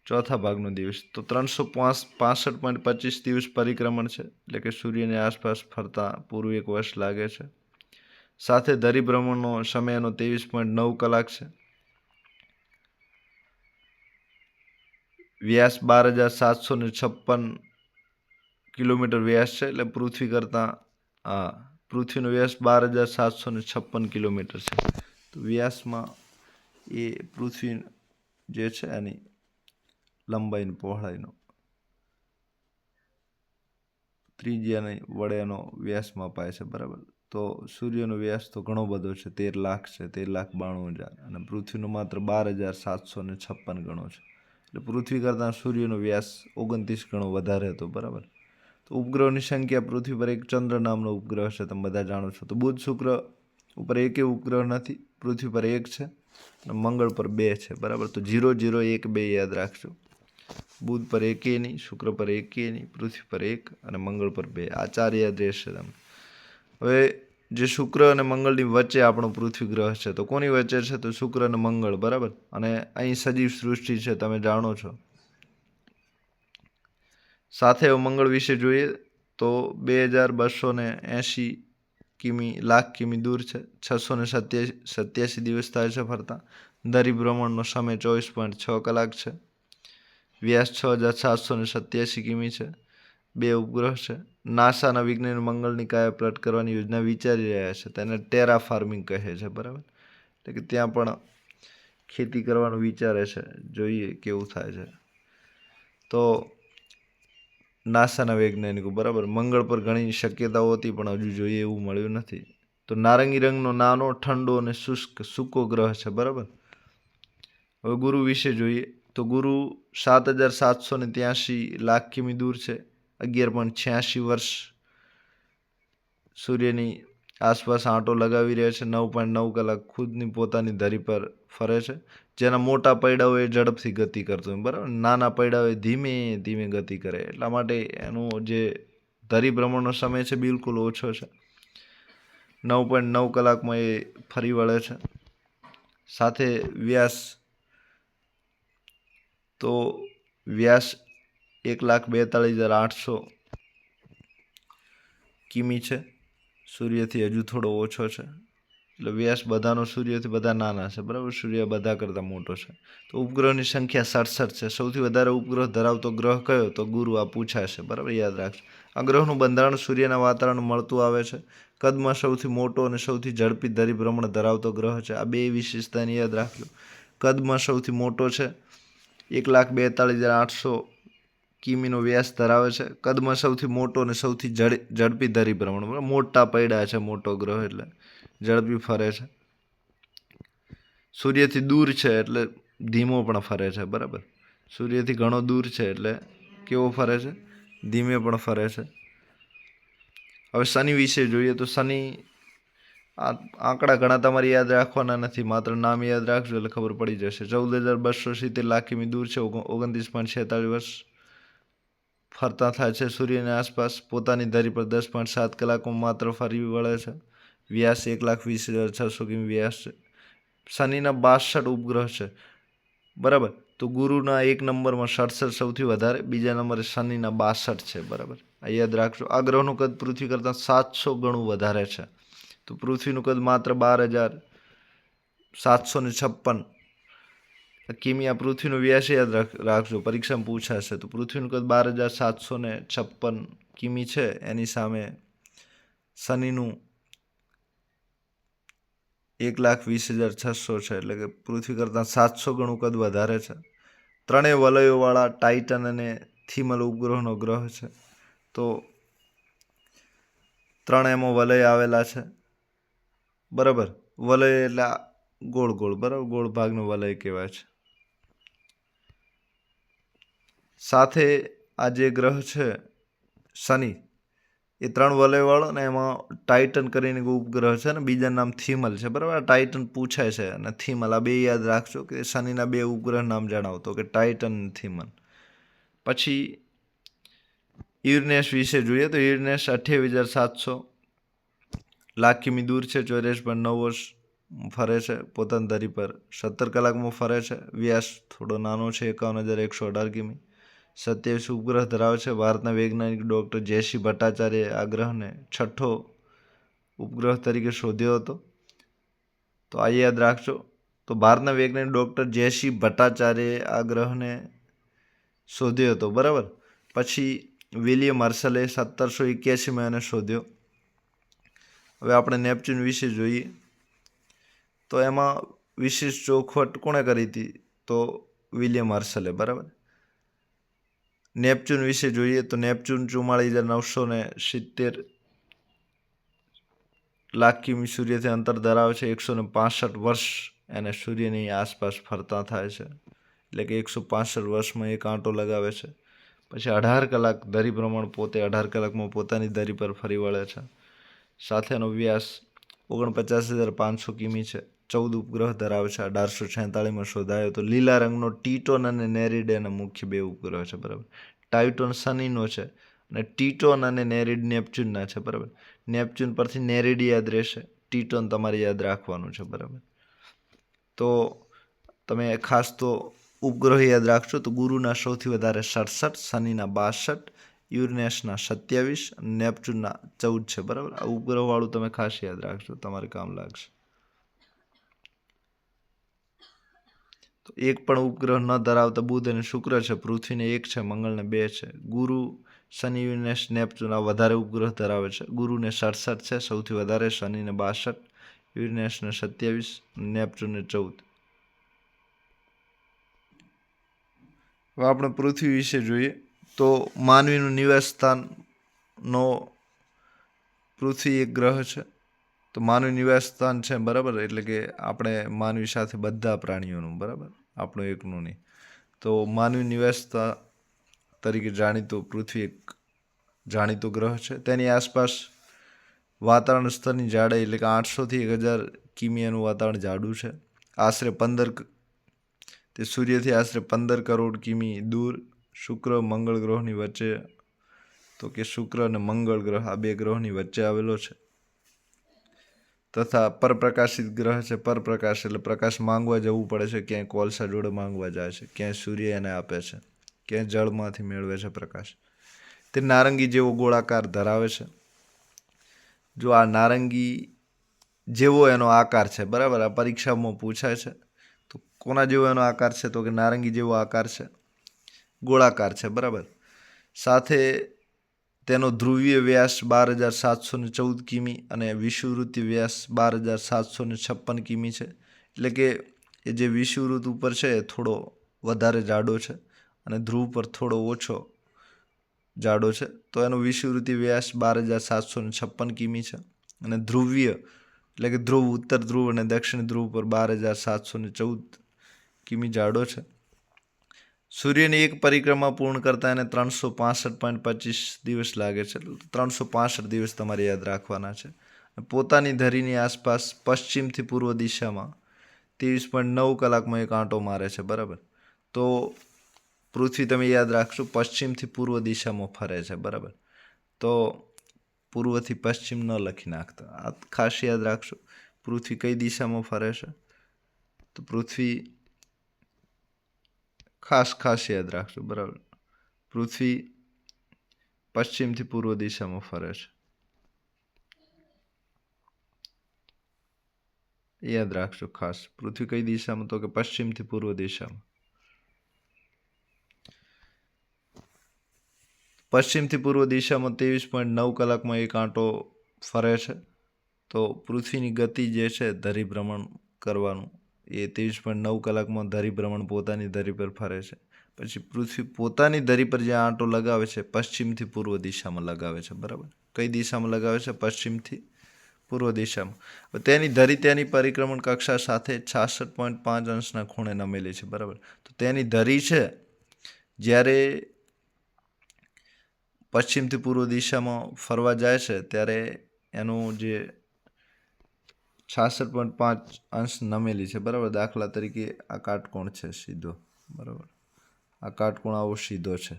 ચોથા ભાગનો દિવસ. તો 365.25 દિવસ પરિક્રમણ છે, એટલે કે સૂર્યની આસપાસ ફરતા પૂરું એક વર્ષ લાગે છે. સાથે ધરીભ્રમણનો સમય એનો 23.9 કલાક છે. વ્યાસ 12756 કિલોમીટર વ્યાસ છે, એટલે પૃથ્વીનો વ્યાસ 12756 કિલોમીટર છે. તો વ્યાસમાં એ પૃથ્વી જે છે એની લંબાઈની પહોળાઈનો ત્રિજ્યાની વડે એનો વ્યાસ મપાય છે, બરાબર. તો સૂર્યનો વ્યાસ તો ઘણો બધો છે, 13 લાખ છે, 13,92,000, અને પૃથ્વીનો માત્ર 12756 ગણો છે. એટલે પૃથ્વી કરતાં સૂર્યનો વ્યાસ 29 ગણો વધારે હતો, બરાબર. તો ઉપગ્રહોની સંખ્યા, પૃથ્વી પર એક ચંદ્ર નામનો ઉપગ્રહ છે, તમે બધા જાણો છો. તો બુધ શુક્ર ઉપર એકેય ઉપગ્રહ નથી. પૃથ્વી પર એક છે અને મંગળ પર 2 છે, બરાબર. તો 0 0 1 2 યાદ રાખજો. બુધ પર એકેય નહીં, શુક્ર પર એકેય નહીં, પૃથ્વી પર 1 અને મંગળ પર 2. આ 4 યાદ રહેશે તમને. હવે જે શુક્ર અને મંગળની વચ્ચે આપણો પૃથ્વી ગ્રહ છે, તો કોની વચ્ચે છે? તો શુક્ર અને મંગળ, બરાબર. અને અહીં સજીવ સૃષ્ટિ છે, તમે જાણો છો. સાથે મંગળ વિશે જોઈએ તો 2280 લાખ કિમી દૂર છે. 687 દિવસ થાય છે ફરતા. ધરીભ્રમણનો સમય 24.6 કલાક છે. વ્યાસ 6787 કિમી છે. 2 ઉપગ્રહ છે. નાસાના વિજ્ઞાની મંગળની કાયા પલટ કરવાની યોજના વિચારી રહ્યા છે. તેને ટેરા ફાર્મિંગ કહે છે, બરાબર. એટલે કે ત્યાં પણ ખેતી કરવાનું વિચારે છે. જોઈએ કેવું થાય છે. તો નાસાના વૈજ્ઞાનિકો, બરાબર. મંગળ પર ઘણી શક્યતાઓ હતી પણ હજુ જોઈએ એવું મળ્યું નથી. તો નારંગી રંગનો નાનો, ઠંડો અને શુષ્ક સૂકો ગ્રહ છે, બરાબર. હવે ગુરુ વિશે જોઈએ તો ગુરુ 7,783 લાખ કિમી દૂર છે, 11.86 વર્ષ સૂર્યની આસપાસ આંટો લગાવી રહ્યા છે, 9.9 કલાક ખુદની પોતાની ધરી પર ફરે છે. જેના મોટા પૈડાઓ એ ઝડપથી ગતિ કરતો હોય, બરાબર. નાના પૈડાઓ એ ધીમે ધીમે ગતિ કરે, એટલા માટે એનો જે ધરી ભ્રમણનો સમય છે બિલકુલ ઓછો છે. 9.9 કલાકમાં એ ફરી વળે છે. સાથે વ્યાસ, તો વ્યાસ 1,42,800 કિમી છે, સૂર્યથી હજુ થોડો ઓછો છે. એટલે વ્યાસ બધાનો સૂર્યથી બધા નાના છે, બરાબર. સૂર્ય બધા કરતાં મોટો છે. તો ઉપગ્રહોની સંખ્યા 67 છે. સૌથી વધારે ઉપગ્રહ ધરાવતો ગ્રહ કયો? તો ગુરુ. આ પૂછાશે, બરાબર, યાદ રાખજો. આ ગ્રહનું બંધારણ સૂર્યના વાતાવરણ મળતું આવે છે. કદમાં સૌથી મોટો અને સૌથી ઝડપી ધરી ભ્રમણ ધરાવતો ગ્રહ છે. આ બે વિશેષતાને યાદ રાખજો. કદમાં સૌથી મોટો છે, 1,42,800 કિમીનો વ્યાસ ધરાવે છે. કદમાં સૌથી મોટો અને સૌથી ઝડપી ધરી ભ્રમણ, બરાબર. મોટા પૈડા છે, મોટો ગ્રહ એટલે ઝડપી ફરે છે. સૂર્યથી દૂર છે એટલે ધીમો પણ ફરે છે, બરાબર. સૂર્યથી ઘણો દૂર છે એટલે કેવો ફરે છે? ધીમે પણ ફરે છે. હવે શનિ વિશે જોઈએ તો શનિ, આ આંકડા ઘણા તમારે યાદ રાખવાના નથી, માત્ર નામ યાદ રાખજો એટલે ખબર પડી જશે. 14,270 લાખ કિમી દૂર છે, 29.46 વર્ષ ફરતા થાય છે સૂર્યની આસપાસ. પોતાની ધરી પર 10.7 કલાકમાં માત્ર ફરી વળે છે. વ્યાસ 1,20,600 કિમી વ્યાસ છે. શનિના 62 ઉપગ્રહ છે, બરાબર. તો ગુરુના 1 નંબરમાં 67 સૌથી વધારે, બીજા નંબરે શનિના 62 છે, બરાબર. આ યાદ રાખજો. આ ગ્રહનું કદ પૃથ્વી કરતાં 700 ગણું વધારે છે. તો પૃથ્વીનું કદ માત્ર 12,756 કિમી. આ પૃથ્વીનો વ્યાસ યાદ રાખજો, પરીક્ષામાં પૂછાશે. તો પૃથ્વીનું કદ 12,756 કિમી છે. એની સામે શનિનું 1,20,600 છે, એટલે કે પૃથ્વી કરતાં 700 ગણું કદ વધારે છે. ત્રણેય વલયોવાળા ટાઇટન અને થિમલ ઉપગ્રહનો ગ્રહ છે. તો ત્રણ એમાં વલય આવેલા છે, બરાબર. વલય એટલે ગોળ ગોળ, બરાબર, ગોળ ભાગનો વલય કહેવાય છે. સાથે આ જે ગ્રહ છે શનિ, એ 3 વલયવાળો ને એમાં ટાઇટન કરીને ઉપગ્રહ છે ને બીજાનું નામ થિમલ છે, બરાબર. ટાઇટન પૂછાય છે અને થિમલ, આ બે યાદ રાખજો કે શનિના 2 ઉપગ્રહ નામ જણાવતો, કે ટાઇટન અને થિમલ. પછી યુરેનસ વિશે જોઈએ તો યુરેનસ 28,700 લાખ કિમી દૂર છે, 84.9 વર્ષ ફરે છે પોતાની ધરી પર. 17 કલાકમાં ફરે છે. વ્યાસ થોડો નાનો છે, 51,118 કિમી. 27 ઉપગ્રહ ધરાવે છે. ભારતના વૈજ્ઞાનિક ડૉક્ટર જે.સી. ભટ્ટાચાર્યે આ ગ્રહને 6ઠ્ઠો ઉપગ્રહ તરીકે શોધ્યો હતો. તો આ યાદ રાખજો. તો ભારતના વૈજ્ઞાનિક ડૉક્ટર જે.સી. ભટ્ટાચાર્યએ આ ગ્રહને શોધ્યો હતો, બરાબર. પછી વિલિયમ હર્શલે 1781માં એને શોધ્યો. હવે આપણે નેપચ્યુન વિશે જોઈએ તો એમાં વિશેષ ચોખવટ કોણે કરી હતી? તો વિલિયમ હર્શલે, બરાબર. નેપચ્યુન વિશે જોઈએ તો નેપચ્યુન 44,970 લાખ કિમી સૂર્યથી અંતર ધરાવે છે. 165 વર્ષ એને સૂર્યની આસપાસ ફરતા થાય છે, એટલે કે 165 વર્ષમાં એક આંટો લગાવે છે. પછી 18 કલાક ધરી ભ્રમણ, પોતે 18 કલાકમાં પોતાની ધરી પર ફરી વળે છે. સાથેનો વ્યાસ 49,500 કિમી છે. 14 ઉપગ્રહ ધરાવે છે. 1846માં શોધાયો તો. લીલા રંગનો ટીટોન અને નેરીડ એના મુખ્ય 2 ઉપગ્રહ છે, બરાબર. ટાઇટોન શનિનો છે અને ટીટોન અને નેરીડ નેપચ્યુનના છે, બરાબર. નેપચ્યુન પરથી નેરીડ યાદ રહેશે, ટીટોન તમારે યાદ રાખવાનું છે, બરાબર. તો તમે ખાસ તો ઉપગ્રહ યાદ રાખજો. તો ગુરુના સૌથી વધારે 67, શનિના 62, યુરેનસના 27 અને નેપચ્યુનના 14 છે, બરાબર. આ ઉપગ્રહવાળું તમે ખાસ યાદ રાખજો, તમારે કામ લાગશે. તો એક પણ ઉપગ્રહ ન ધરાવતા બુધ અને શુક્ર છે. પૃથ્વીને 1 છે, મંગળને 2 છે. ગુરુ, શનિ, યુરેનસ, નેપચ્યુન આ વધારે ઉપગ્રહ ધરાવે છે. ગુરુને 67 છે સૌથી વધારે, શનિને 62, યુરેનસને 27, નેપચ્યુનને 14. હવે આપણે પૃથ્વી વિશે જોઈએ તો માનવીનું નિવાસ સ્થાનનો પૃથ્વી એક ગ્રહ છે. તો માનવી નિવાસ સ્થાન છે, બરાબર. એટલે કે આપણે માનવી સાથે બધા પ્રાણીઓનું, બરાબર, આપણું એકનું નહીં. તો તો માનવી નિવાસતા તરીકે જાણીતો પૃથ્વી એક જાણીતો ગ્રહ છે. તેની આસપાસ વાતાવરણ સ્તરની જાડાઈ એટલે કે 800થી 1000 કિમી એનું વાતાવરણ જાડું છે. આશરે 15 તે સૂર્યથી આશરે 15 કરોડ કિમી દૂર શુક્ર મંગળ ગ્રહોની વચ્ચે, તો કે શુક્ર અને મંગળ ગ્રહ આ બે ગ્રહોની વચ્ચે આવેલો છે. તથા પરપ્રકાશિત ગ્રહ છે. પરપ્રકાશ એટલે પ્રકાશ માંગવા જવું પડે છે, ક્યાંય કોલસા જોડે માંગવા જાય છે, ક્યાંય સૂર્ય એને આપે છે, ક્યાંય જળમાંથી મેળવે છે પ્રકાશ. તે નારંગી જેવો ગોળાકાર ધરાવે છે. જો આ નારંગી જેવો એનો આકાર છે, બરાબર, આ પરીક્ષામાં પૂછાય છે. તો કોના જેવો એનો આકાર છે? તો કે નારંગી જેવો આકાર છે, ગોળાકાર છે, બરાબર. સાથે તેનો ધ્રુવીય વ્યાસ 12,714 કિમી અને વિષુવવૃત્તીય વ્યાસ 12,756 કિમી છે. એટલે કે એ જે વિષુવવૃત્ત ઉપર છે એ થોડો વધારે જાડો છે અને ધ્રુવ પર થોડો ઓછો જાડો છે. તો એનો વિષુવવૃત્તીય વ્યાસ 12,756 કિમી છે અને ધ્રુવીય એટલે કે ધ્રુવ, ઉત્તર ધ્રુવ અને દક્ષિણ ધ્રુવ પર 12,714 કિમી જાડો છે. સૂર્યની એક પરિક્રમા પૂર્ણ કરતા એને 365.25 દિવસ લાગે છે. 365 દિવસ તમારે યાદ રાખવાના છે. પોતાની ધરીની આસપાસ પશ્ચિમથી પૂર્વ દિશામાં 23.9 કલાકમાં એક આંટો મારે છે, બરાબર. તો પૃથ્વી તમે યાદ રાખશો પશ્ચિમથી પૂર્વ દિશામાં ફરે છે, બરાબર. તો પૂર્વથી પશ્ચિમ ન લખી નાખતા, આ ખાસ યાદ રાખશો. પૃથ્વી કઈ દિશામાં ફરે છે? તો પૃથ્વી ખાસ યાદ રાખજો, બરાબર. પૃથ્વી પશ્ચિમથી પૂર્વ દિશામાં ફરે છે, યાદ રાખજો ખાસ. પૃથ્વી કઈ દિશામાં? તો કે પશ્ચિમથી પૂર્વ દિશામાં. પશ્ચિમથી પૂર્વ દિશામાં 23.9 કલાકમાં એક આંટો ફરે છે. તો પૃથ્વીની ગતિ જે છે ધરી ભ્રમણ કરવાનું એ 23.9 કલાકમાં ધરી ભ્રમણ પોતાની ધરી પર ફરે છે. પછી પૃથ્વી પોતાની ધરી પર જે આંટો લગાવે છે પશ્ચિમથી પૂર્વ દિશામાં લગાવે છે, બરાબર. કઈ દિશામાં લગાવે છે? પશ્ચિમથી પૂર્વ દિશામાં. તેની ધરી તેની પરિક્રમણ કક્ષા સાથે 66.5 અંશના ખૂણે નમેલી છે, બરાબર. તો તેની ધરી છે જ્યારે પશ્ચિમથી પૂર્વ દિશામાં ફરવા જાય છે ત્યારે એનું જે 66.5 અંશ નમેલી છે, બરાબર. દાખલા તરીકે આ કાટકોણ છે સીધો, બરાબર. આ કાટકોણ આવો સીધો છે.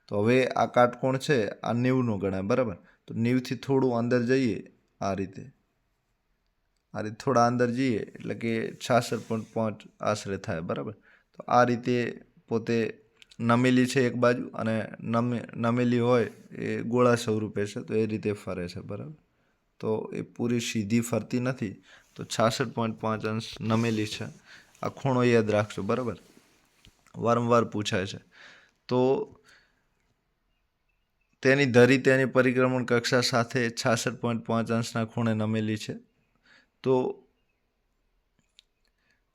તો હવે આ કાટકોણ છે આ 90નો ગણાય, બરાબર. તો 90થી થોડું અંદર જઈએ, આ રીતે થોડા અંદર જઈએ એટલે કે 66.5 આશરે થાય, બરાબર. તો આ રીતે પોતે નમેલી છે એક બાજુ અને નમેલી હોય એ ગોળા સ્વરૂપે છે, તો એ રીતે ફરે છે, બરાબર. તો એ પૂરી સીધી ફરતી નથી, તો 66.5 અંશ નમેલી છે. આ ખૂણો યાદ રાખજો, બરાબર. વારંવાર પૂછાય છે. તો તેની ધરી તેની પરિક્રમણ કક્ષા સાથે 66.5 અંશના ખૂણે નમેલી છે. તો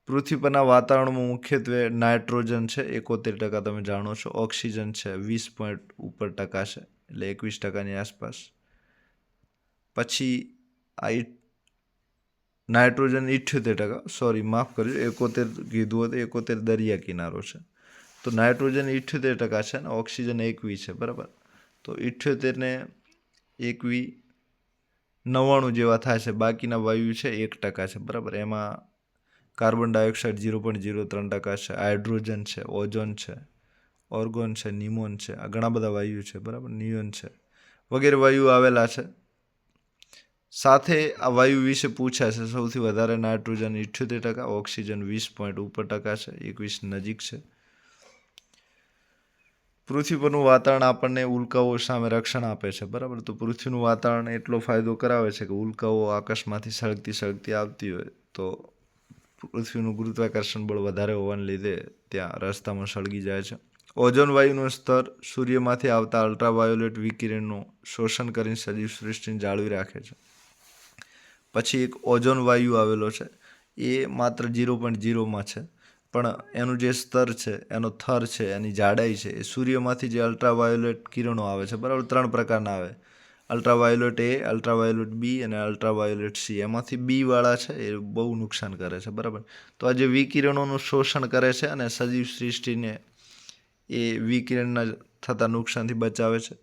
પૃથ્વી પરના વાતાવરણમાં મુખ્યત્વે નાઇટ્રોજન છે 71%, તમે જાણો છો. ઓક્સિજન છે 20 ઉપર ટકા છે, એટલે 21%ની આસપાસ. પછી આ નાઇટ્રોજન 78%, સોરી માફ કરજો, 71 કીધું હતું, 71 દરિયા કિનારો છે. તો નાઇટ્રોજન 78% છે અને ઓક્સિજન 21 છે, બરાબર. તો 78 ને 21 99 જેવા થાય છે. બાકીના વાયુ છે 1% છે, બરાબર. એમાં કાર્બન ડાયોક્સાઇડ 0.03% છે, હાઇડ્રોજન છે, ઓઝોન છે, ઓર્ગોન છે, નિમોન છે, આ ઘણા બધા વાયુ છે, બરાબર. નિયોન છે વગેરે વાયુ આવેલા છે. સાથે આ વાયુ વિશે પૂછાય છે. સૌથી વધારે નાઇટ્રોજન 78%, ઓક્સિજન 20 ઉપર ટકા છે, 21 નજીક છે. પૃથ્વી પરનું વાતાવરણ આપણને ઉલ્કાઓ સામે રક્ષણ આપે છે, બરાબર. તો પૃથ્વીનું વાતાવરણ એટલો ફાયદો કરાવે છે કે ઉલ્કાઓ આકાશમાંથી સળગતી આવતી હોય તો પૃથ્વીનું ગુરુત્વાકર્ષણ બળ વધારે હોવાને લીધે ત્યાં રસ્તામાં સળગી જાય છે. ઓઝોન વાયુનું સ્તર સૂર્યમાંથી આવતા અલ્ટ્રાવાયોલેટ વિકિરણનું શોષણ કરીને સજીવ સૃષ્ટિને જાળવી રાખે છે. પછી એક ઓઝોન વાયુ આવેલો છે, એ માત્ર 0.0માં છે, પણ એનું જે સ્તર છે, એનો થર છે, એની જાડાઈ છે, એ સૂર્યમાંથી જે અલ્ટ્રાવાયોલેટ કિરણો આવે છે, બરાબર. 3 પ્રકારના આવે: અલ્ટ્રાવાયોલેટ એ, અલ્ટ્રાવાયોલેટ બી અને અલ્ટ્રાવાયોલેટ સી. એમાંથી બી વાળા છે એ બહુ નુકસાન કરે છે, બરાબર. તો આ જે વિકિરણોનું શોષણ કરે છે અને સજીવ સૃષ્ટિને એ વિકિરણના થતા નુકસાનથી બચાવે છે.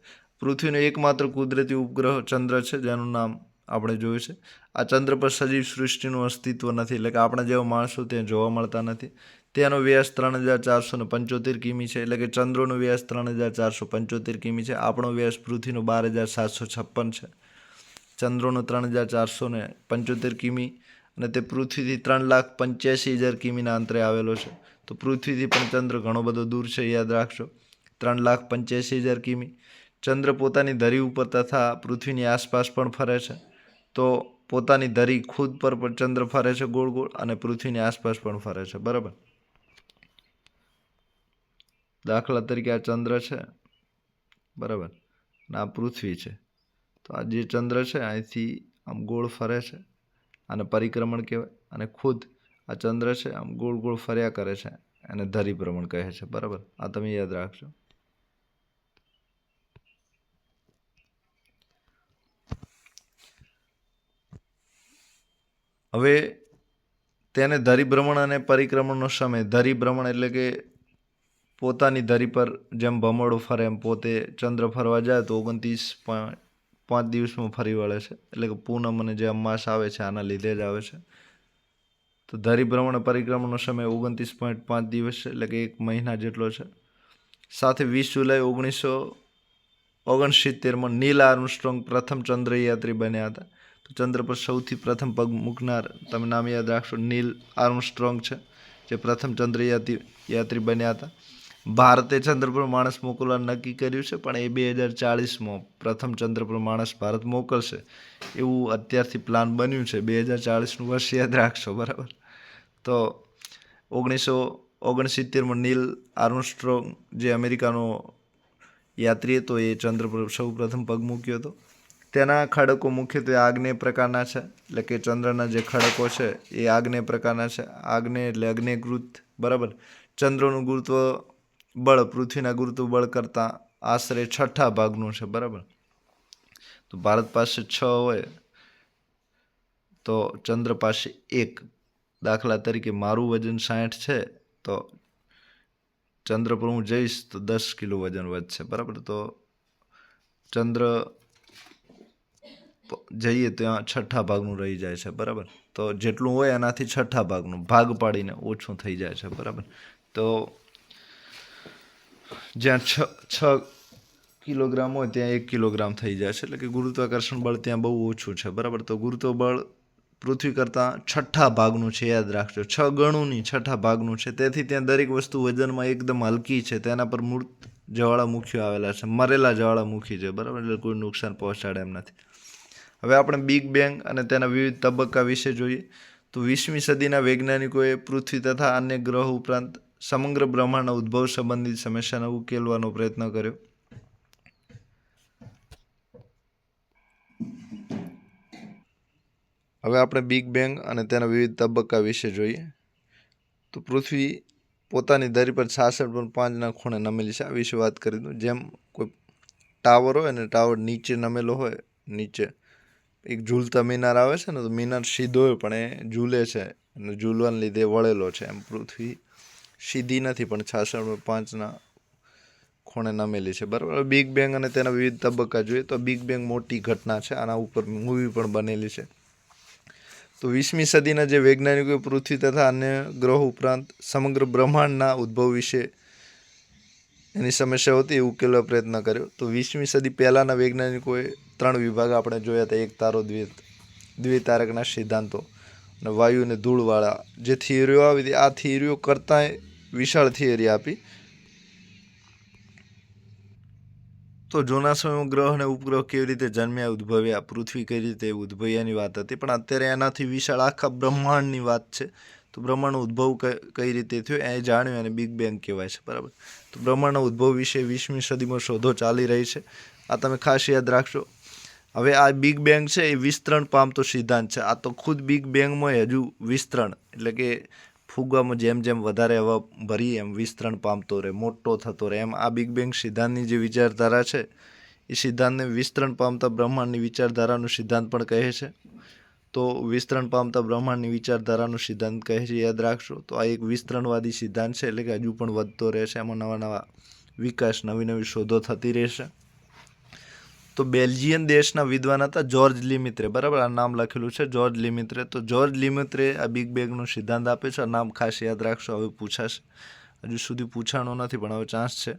પૃથ્વીનો એકમાત્ર કુદરતી ઉપગ્રહ ચંદ્ર છે, જેનું નામ આપણે જોયું છે. આ ચંદ્ર પર સજીવ સૃષ્ટિનું અસ્તિત્વ નથી, એટલે કે આપણા જેવા માણસો ત્યાં જોવા મળતા નથી. તેનો વ્યાસ 3475 કિમી છે, એટલે કે ચંદ્રનો વ્યાસ 3475 કિમી છે. આપણો વ્યાસ પૃથ્વીનો 12756 છે. ચંદ્રનો 3475 કિમી અને તે પૃથ્વીથી 3,85,000 કિમીના અંતરે આવેલો છે. તો પૃથ્વીથી પણ ચંદ્ર ઘણો બધો દૂર છે, યાદ રાખજો. 3,85,000 કિમી. ચંદ્ર પોતાની ધરી ઉપર તથા પૃથ્વીની આસપાસ પણ ફરે છે. તો પોતાની ધરી ખુદ પર પણ ચંદ્ર ફરે છે ગોળ ગોળ, અને પૃથ્વીની આસપાસ પણ ફરે છે, બરાબર. દાખલા તરીકે આ ચંદ્ર છે, બરાબર, અને આ પૃથ્વી છે. તો આ જે ચંદ્ર છે અહીંથી આમ ગોળ ફરે છે, આને પરિક્રમણ કહેવાય. અને ખુદ આ ચંદ્ર છે આમ ગોળ ગોળ ફર્યા કરે છે, એને ધરીભ્રમણ કહે છે, બરાબર. આ તમે યાદ રાખજો. હવે તેને ધરીભ્રમણ અને પરિક્રમણનો સમય. ધરીભ્રમણ એટલે કે પોતાની ધરી પર જેમ ભમરડો ફરે એમ પોતે ચંદ્ર ફરવા જાય તો 29.5 દિવસમાં ફરી વળે છે, એટલે કે પૂનમ અને જે અમાસ આવે છે આના લીધે જ આવે છે. તો ધરીભ્રમણ પરિક્રમણનો સમય 29.5 દિવસ છે, એટલે કે 1 મહિના જેટલો છે. સાથે 20 જુલાઈ 1969માં નીલ આર્મસ્ટ્રોંગ પ્રથમ ચંદ્રયાત્રી બન્યા હતા. તો ચંદ્ર પર સૌથી પ્રથમ પગ મૂકનાર, તમે નામ યાદ રાખશો, નીલ આર્મસ્ટ્રોંગ છે, જે પ્રથમ ચંદ્રયાત્રી બન્યા હતા. ભારતે ચંદ્ર પર માણસ મોકલવાનું નક્કી કર્યું છે, પણ એ 2040માં પ્રથમ ચંદ્ર પર માણસ ભારત મોકલશે એવું અત્યારથી પ્લાન બન્યું છે. 2040નું વર્ષ યાદ રાખશો, બરાબર. તો 1969માં નીલ આર્મસ્ટ્રોંગ, જે અમેરિકાનો યાત્રી હતો, એ ચંદ્ર પર સૌ પ્રથમ પગ મૂક્યો હતો. તેના ખડકો મુખ્યત્વે આગ્નેય પ્રકારના છે, એટલે કે ચંદ્રના જે ખડકો છે એ આગ્નેય પ્રકારના છે. આગ્નેય એટલે અગ્નેયકૃત, બરાબર. ચંદ્રનું ગુરુત્વ બળ પૃથ્વીના ગુરુત્વ બળ કરતાં આશરે 6 ભાગનું છે, બરાબર. તો ભારત પાસે 6 હોય તો ચંદ્ર પાસે 1. દાખલા તરીકે મારું વજન 60 છે, તો ચંદ્ર પર હું જઈશ તો 10 કિલો વજન વધશે, બરાબર. તો ચંદ્ર જઈએ ત્યાં 6 ભાગનું રહી જાય છે, બરાબર. તો જેટલું હોય એનાથી 6 ભાગનું ભાગ પાડીને ઓછું થઈ જાય છે, બરાબર. તો જ્યાં 6 કિલોગ્રામ હોય ત્યાં 1 કિલોગ્રામ થઈ જાય છે, એટલે કે ગુરુત્વાકર્ષણ બળ ત્યાં બહુ ઓછું છે, બરાબર. તો ગુરુત્વ બળ પૃથ્વી કરતાં 6 ભાગનું છે, યાદ રાખજો. 6 ગણું નહીં, 6 ભાગનું છે. તેથી ત્યાં દરેક વસ્તુ વજનમાં એકદમ હલકી છે. તેના પર મૂર્ત જ્વાળામુખીઓ આવેલા છે, મરેલા જ્વાળામુખી છે, બરાબર, એટલે કોઈ નુકસાન પહોંચાડે એમ નથી. હવે આપણે બિગ બેંગ અને તેના વિવિધ તબક્કા વિશે જોઈએ. તો 20મી સદીના વૈજ્ઞાનિકોએ પૃથ્વી તથા અન્ય ગ્રહો ઉપરાંત સમગ્ર બ્રહ્માંડના ઉદ્ભવ સંબંધિત સમસ્યાને ઉકેલવાનો પ્રયત્ન કર્યો. હવે આપણે બિગ બેંગ અને તેના વિવિધ તબક્કા વિશે જોઈએ. તો પૃથ્વી પોતાની ધરી પર 66.5ના ખૂણે નમેલી છે. આ વિશે વાત કરી દઉં. જેમ કોઈ ટાવર હોય ને, ટાવર નીચે નમેલો હોય, નીચે એક ઝૂલતા મિનાર આવે છે ને, તો મિનાર સીધો હોય પણ એ ઝૂલે છે, અને ઝૂલવાને લીધે વળેલો છે. એમ પૃથ્વી સીધી નથી પણ 66.5ના ખૂણે નમેલી છે, બરાબર. બિગ બેંગ અને તેના વિવિધ તબક્કા જોઈએ. તો બિગ બેંગ મોટી ઘટના છે, આના ઉપર મૂવી પણ બનેલી છે. તો 20મી સદીના જે વૈજ્ઞાનિકોએ પૃથ્વી તથા અન્ય ગ્રહો ઉપરાંત સમગ્ર બ્રહ્માંડના ઉદ્ભવ વિશે એની સમસ્યાઓ હતી એ ઉકેલવા પ્રયત્ન કર્યો. તો 20મી સદી પહેલાંના વૈજ્ઞાનિકોએ 3 વિભાગ આપણે જોયા હતા. એક તારો, દ્વિતારકના સિદ્ધાંતો અને વાયુ અને ધૂળવાળા જે થિયરીઓ આવી હતી, આ થિયરીઓ કરતાંય વિશાળ થિયરી આપી. તો જૂના સમયમાં ગ્રહ અને ઉપગ્રહ કેવી રીતે જન્મ્યા, ઉદ્ભવ્યા, પૃથ્વી કઈ રીતે ઉદ્ભવ્યાની વાત હતી. પણ અત્યારે એનાથી વિશાળ આખા બ્રહ્માંડની વાત છે. તો બ્રહ્માંડનો ઉદ્ભવ કઈ રીતે થયો એ જાણ્યું, અને બિગ બેંગ કહેવાય છે, બરાબર. તો બ્રહ્માંડના ઉદ્ભવ વિશે 20મી સદીમાં શોધો ચાલી રહી છે. આ તમે ખાસ યાદ રાખજો. હવે આ બિગ બેંગ છે એ વિસ્તરણ પામતો સિદ્ધાંત છે. આ તો ખુદ બિગ બેંગમાં હજુ વિસ્તરણ, એટલે કે ફુગામાં જેમ જેમ વધારે હવા ભરીએ એમ વિસ્તરણ પામતો રહે, મોટો થતો રહે. એમ આ બિગ બેંગ સિદ્ધાંતની જે વિચારધારા છે એ સિદ્ધાંતને વિસ્તરણ પામતા બ્રહ્માંડની વિચારધારાનો સિદ્ધાંત પણ કહે છે. તો વિસ્તરણ પામતા બ્રહ્માંડની વિચારધારાનો સિદ્ધાંત કહે છે, યાદ રાખશો. તો આ એક વિસ્તરણવાદી સિદ્ધાંત છે, એટલે કે હજુ પણ વધતો રહેશે, એમાં નવા નવા વિકાસ, નવી નવી શોધો થતી રહેશે. તો બેલ્જિયન દેશના વિદ્વાન હતા જ્યોર્જ લિમિત્રે, બરાબર, આ નામ લખેલું છે જ્યોર્જ લિમિત્રે. તો જ્યોર્જ લિમિત્રે આ બિગ બેંગનો સિદ્ધાંત આપે છે. આ નામ ખાસ યાદ રાખશો, હવે પૂછાશે. હજુ સુધી પૂછાણો નથી, પણ હવે ચાન્સ છે.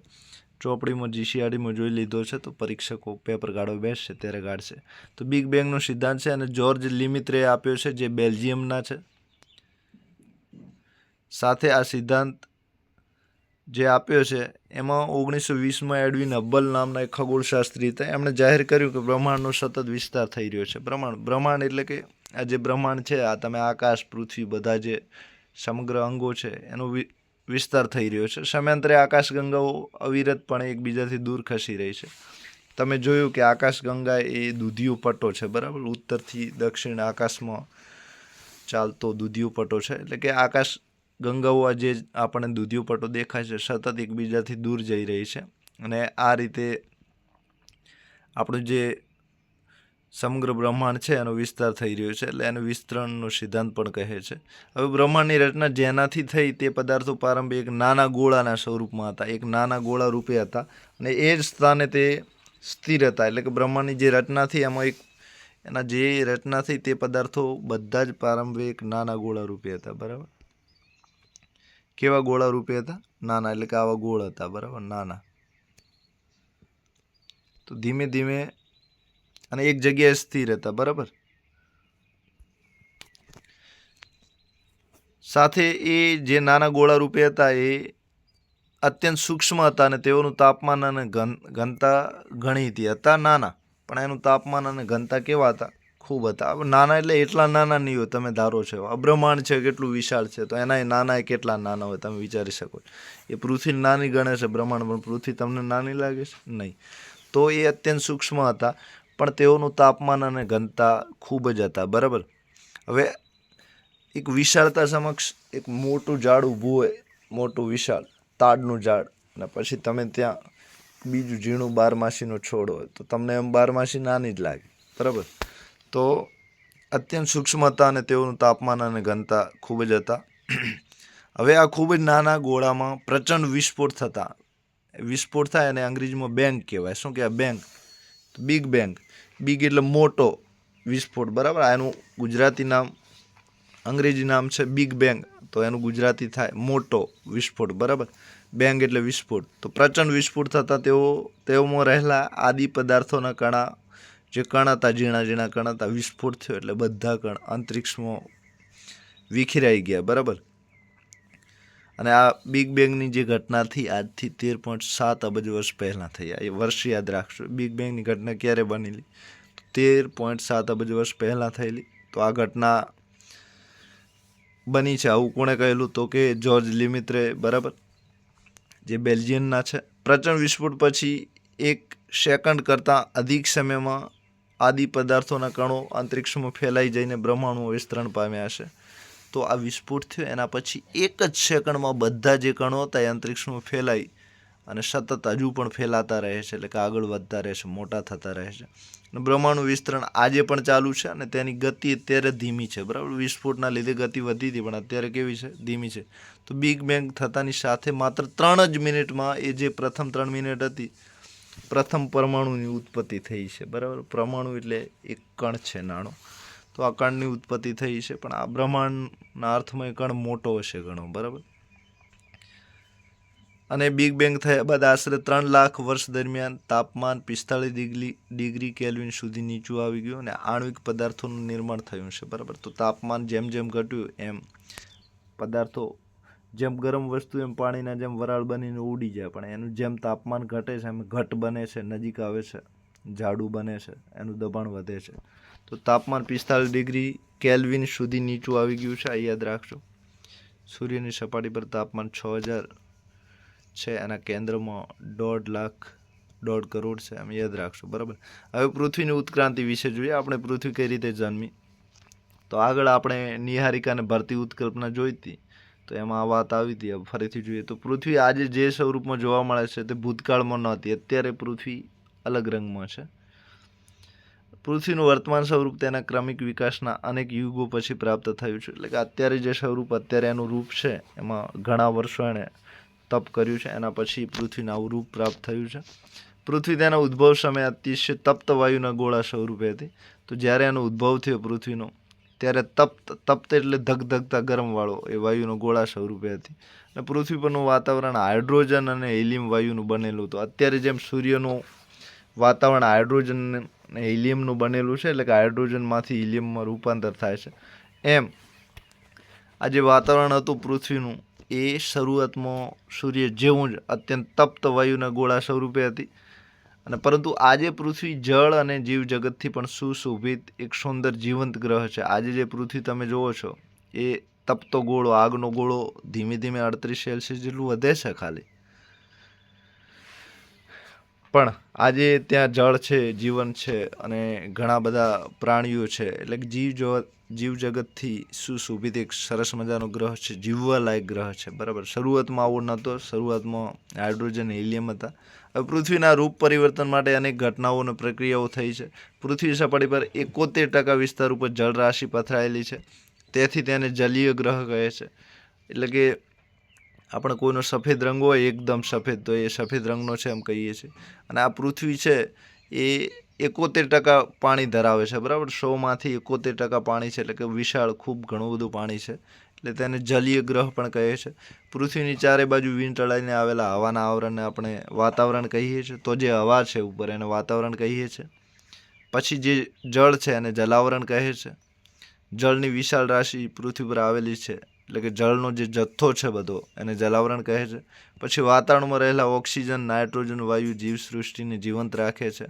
ચોપડીમાં જીસીઆરટીમાં જોઈ લીધો છે, તો પરીક્ષકો પેપર કાઢવા બેસશે ત્યારે કાઢશે. તો બિગ બેંગનો સિદ્ધાંત છે અને જ્યોર્જ લિમિત્રે આપ્યો છે, જે બેલ્જિયમના છે. સાથે આ સિદ્ધાંત જે આપ્યો છે એમાં 1920માં એડવિન હબલ નામના એક ખગોળશાસ્ત્રી હતા. એમણે જાહેર કર્યું કે બ્રહ્માંડનો સતત વિસ્તાર થઈ રહ્યો છે. બ્રહ્માંડ એટલે કે આ જે બ્રહ્માંડ છે, આ તમે આકાશ, પૃથ્વી, બધા જે સમગ્ર અંગો છે એનો વિસ્તાર થઈ રહ્યો છે. સમયાંતરે આકાશગંગાઓ અવિરતપણે એકબીજાથી દૂર ખસી રહી છે. તમે જોયું કે આકાશગંગા એ દૂધિયો પટ્ટો છે, બરાબર, ઉત્તરથી દક્ષિણ આકાશમાં ચાલતો દૂધિયો પટ્ટો છે. એટલે કે આકાશ ગંગાઓ આ જે આપણને દૂધિયો પટ્ટો દેખાય છે, સતત એકબીજાથી દૂર જઈ રહી છે. અને આ રીતે આપણું જે સમગ્ર બ્રહ્માંડ છે એનો વિસ્તાર થઈ રહ્યો છે, એટલે એને વિસ્તરણનો સિદ્ધાંત પણ કહે છે. હવે બ્રહ્માંડની રચના જેનાથી થઈ તે પદાર્થો પ્રારંભે એક નાના ગોળાના સ્વરૂપમાં હતા, એક નાના ગોળા રૂપે હતા, અને એ જ સ્થાને તે સ્થિર હતા. એટલે કે બ્રહ્માંડની જે રચના થઈ એમાં એના જે રચના થઈ તે પદાર્થો બધા જ પ્રારંભે એક નાના ગોળા રૂપે હતા, બરાબર. કેવા ગોળા રૂપે હતા? નાના, એટલે કે આવા ગોળ હતા, બરાબર, નાના. તો ધીમે ધીમે અને એક જગ્યાએ સ્થિર હતા, બરાબર. સાથે એ જે નાના ગોળા રૂપે હતા એ અત્યંત સૂક્ષ્મ હતા, અને તેઓનું તાપમાન અને ઘનતા ઘણી હતા. નાના, પણ એનું તાપમાન અને ઘનતા કેવા હતા? ખૂબ હતા. નાના એટલે એટલા નાના નહીં હોય તમે ધારો છો. અબ્રહ્માંડ છે કેટલું વિશાળ છે, તો એના નાના કેટલા નાના હોય તમે વિચારી શકો. એ પૃથ્વી નાની ગણે છે બ્રહ્માંડ, પણ પૃથ્વી તમને નાની લાગે છે? નહીં. તો એ અત્યંત સૂક્ષ્મ હતા, પણ તેઓનું તાપમાન અને ઘનતા ખૂબ જ હતા, બરાબર. હવે એક વિશાળતા સમક્ષ એક મોટું ઝાડ ઊભું હોય, મોટું વિશાળ તાડનું ઝાડ, અને પછી તમે ત્યાં બીજું ઝીણું બારમાસીનો છોડ હોય, તો તમને એમ બારમાસી નાની જ લાગે, બરાબર. તો અત્યંત સૂક્ષ્મ હતા અને તેઓનું તાપમાન અને ઘનતા ખૂબ જ હતા. હવે આ ખૂબ જ નાના ગોળામાં પ્રચંડ વિસ્ફોટ થતા, વિસ્ફોટ થાય અને અંગ્રેજીમાં બેંગ કહેવાય. શું કહેવાય? બેંગ. Big bang. બિગ એટલે મોટો વિસ્ફોટ, બરાબર. આ એનું ગુજરાતી નામ, અંગ્રેજી નામ છે બિગ બેંગ, તો એનું ગુજરાતી થાય મોટો વિસ્ફોટ, બરાબર. બેંગ એટલે વિસ્ફોટ. તો પ્રચંડ વિસ્ફોટ થતાં તેઓમાં રહેલા આદિ પદાર્થોના કણા, જે કણ હતા, ઝીણા ઝીણા કણ હતા, વિસ્ફોટ થયો એટલે બધા કણ અંતરિક્ષમાં વિખેરાઈ ગયા, બરાબર. અને આ બિગ બેંગની જે ઘટના થઈ આજથી 13.7 અબજ વર્ષ પહેલાં થઈ. એ વર્ષ યાદ રાખશો. બિગ બેંગની ઘટના ક્યારે બનેલી? 13.7 અબજ વર્ષ પહેલાં થયેલી. તો આ ઘટના બની છે. આવું કોણે કહેલું? તો કે જ્યોર્જ લિમિત્રે, બરાબર, જે બેલ્જિયનના છે. પ્રચંડ વિસ્ફોટ પછી 1 સેકન્ડ કરતાં અધિક સમયમાં આદિ પદાર્થોના કણો અંતરિક્ષમાં ફેલાઈ જઈને બ્રહ્માંડમાં વિસ્તરણ પામ્યા છે. તો આ વિસ્ફોટ થયો એના પછી 1 જ સેકન્ડમાં બધા જે કણો હતા એ અંતરિક્ષમાં ફેલાઈ અને સતત હજુ પણ ફેલાતા રહે છે, એટલે કે આગળ વધતા રહે છે, મોટા થતા રહે છે. અને બ્રહ્માંડનું વિસ્તરણ આજે પણ ચાલુ છે, અને તેની ગતિ અત્યારે ધીમી છે, બરાબર. વિસ્ફોટના લીધે ગતિ વધી હતી, પણ અત્યારે કેવી છે? ધીમી છે. તો બિગ બેંગ થતાની સાથે માત્ર 3 જ મિનિટમાં એ જે પ્રથમ 3 મિનિટ હતી, પ્રથમ પરમાણુની ઉત્પત્તિ થઈ છે, બરાબર. પરમાણુ એટલે એક કણ છે નાનો, તો આ કણની ઉત્પત્તિ થઈ છે. પણ આ બ્રહ્માંડના અર્થમાં એ કણ મોટો હશે ઘણો, બરાબર. અને બિગ બેંગ થયા બાદ આશરે 3 લાખ વર્ષ દરમિયાન તાપમાન 45 ડિગ્રી કેલ્વિન સુધી નીચું આવી ગયું અને આણ્વિક પદાર્થોનું નિર્માણ થયું છે, બરાબર. તો તાપમાન જેમ જેમ ઘટ્યું એમ પદાર્થો, જેમ ગરમ વસ્તુ એમ પાણીના જેમ વરાળ બનીને ઉડી જાય, પણ એનું જેમ તાપમાન ઘટે છે એમ ઘટ બને છે, નજીક આવે છે, જાડું બને છે, એનું દબાણ વધે છે. તો તાપમાન 45 ડિગ્રી કેલ્વિન સુધી નીચું આવી ગયું છે, આ યાદ રાખજો. સૂર્યની સપાટી પર તાપમાન 6000 છે, એના કેન્દ્રમાં 1.5 કરોડ છે, એમ યાદ રાખશો, બરાબર. હવે પૃથ્વીની ઉત્ક્રાંતિ વિશે જોઈએ આપણે. પૃથ્વી કઈ રીતે જન્મી? તો આગળ આપણે નિહારિકાને ભરતી ઉત્કલ્પના જોઈ હતી, તો એમાં આ વાત આવી હતી. હવે ફરીથી જોઈએ તો પૃથ્વી આજે જે સ્વરૂપમાં જોવા મળે છે તે ભૂતકાળમાં નહોતી. અત્યારે પૃથ્વી અલગ રંગમાં છે. પૃથ્વીનું વર્તમાન સ્વરૂપ તેના ક્રમિક વિકાસના અનેક યુગો પછી પ્રાપ્ત થયું છે. એટલે કે અત્યારે જે સ્વરૂપ અત્યારે એનું રૂપ છે એમાં ઘણા વર્ષો એણે તપ કર્યું છે, એના પછી પૃથ્વીને આવું રૂપ પ્રાપ્ત થયું છે. પૃથ્વી તેના ઉદ્ભવ સમયે અતિશય તપ્ત વાયુના ગોળા સ્વરૂપે હતી. તો જ્યારે એનો ઉદ્ભવ થયો પૃથ્વીનો ત્યારે તપ્ત એટલે ધગધગતા ગરમવાળો એ વાયુનો ગોળા સ્વરૂપે હતી. અને પૃથ્વી પરનું વાતાવરણ હાઇડ્રોજન અને હિલિયમ વાયુનું બનેલું હતું. અત્યારે જેમ સૂર્યનું વાતાવરણ હાઇડ્રોજન અને હિલિયમનું બનેલું છે, એટલે કે હાઇડ્રોજનમાંથી હિલિયમમાં રૂપાંતર થાય છે, એમ આ જે વાતાવરણ હતું પૃથ્વીનું એ શરૂઆતમાં સૂર્ય જેવું જ અત્યંત તપ્ત વાયુના ગોળા સ્વરૂપે હતી. અને પરંતુ આજે પૃથ્વી જળ અને જીવ જગતથી પણ સુશોભિત એક સુંદર જીવંત ગ્રહ છે. આજે જે પૃથ્વી તમે જુઓ છો એ તપતો ગોળો, આગનો ગોળો ધીમે ધીમે 38 સેલ્સિયસ જેટલું વધે છે ખાલી, પણ આજે ત્યાં જળ છે, જીવન છે અને ઘણા બધા પ્રાણીઓ છે. એટલે કે જીવ જગતથી સુશોભિત એક સરસ મજાનો ગ્રહ છે, જીવવાલાયક ગ્રહ છે. બરાબર. શરૂઆતમાં આવો નહોતો, શરૂઆતમાં હાઇડ્રોજન હિલિયમ હતા. હવે પૃથ્વીના રૂપ પરિવર્તન માટે અનેક ઘટનાઓ અને પ્રક્રિયાઓ થઈ છે. પૃથ્વી સપાટી પર 71% વિસ્તાર ઉપર જળરાશિ પથરાયેલી છે, તેથી તેને જલીય ગ્રહ કહે છે. એટલે કે આપણે કોઈનો સફેદ રંગ હોય એકદમ સફેદ, તો એ સફેદ રંગનો છે એમ કહીએ છીએ. અને આ પૃથ્વી છે એ 71% પાણી ધરાવે છે. બરાબર. 100માંથી 71% પાણી છે, એટલે કે વિશાળ, ખૂબ ઘણું બધું પાણી છે, એટલે તેને જલીય ગ્રહ પણ કહે છે. પૃથ્વીની ચારે બાજુ વીંટળાઈને આવેલા હવાના આવરણને આપણે વાતાવરણ કહીએ છીએ. તો જે હવા છે ઉપર એને વાતાવરણ કહીએ છીએ. પછી જે જળ છે એને જલાવરણ કહે છે. જળની વિશાળ રાશિ પૃથ્વી પર આવેલી છે, એટલે કે જળનો જે જથ્થો છે બધો એને જલાવરણ કહે છે. પછી વાતાવરણમાં રહેલા ઓક્સિજન, નાઇટ્રોજન વાયુ જીવસૃષ્ટિને જીવંત રાખે છે.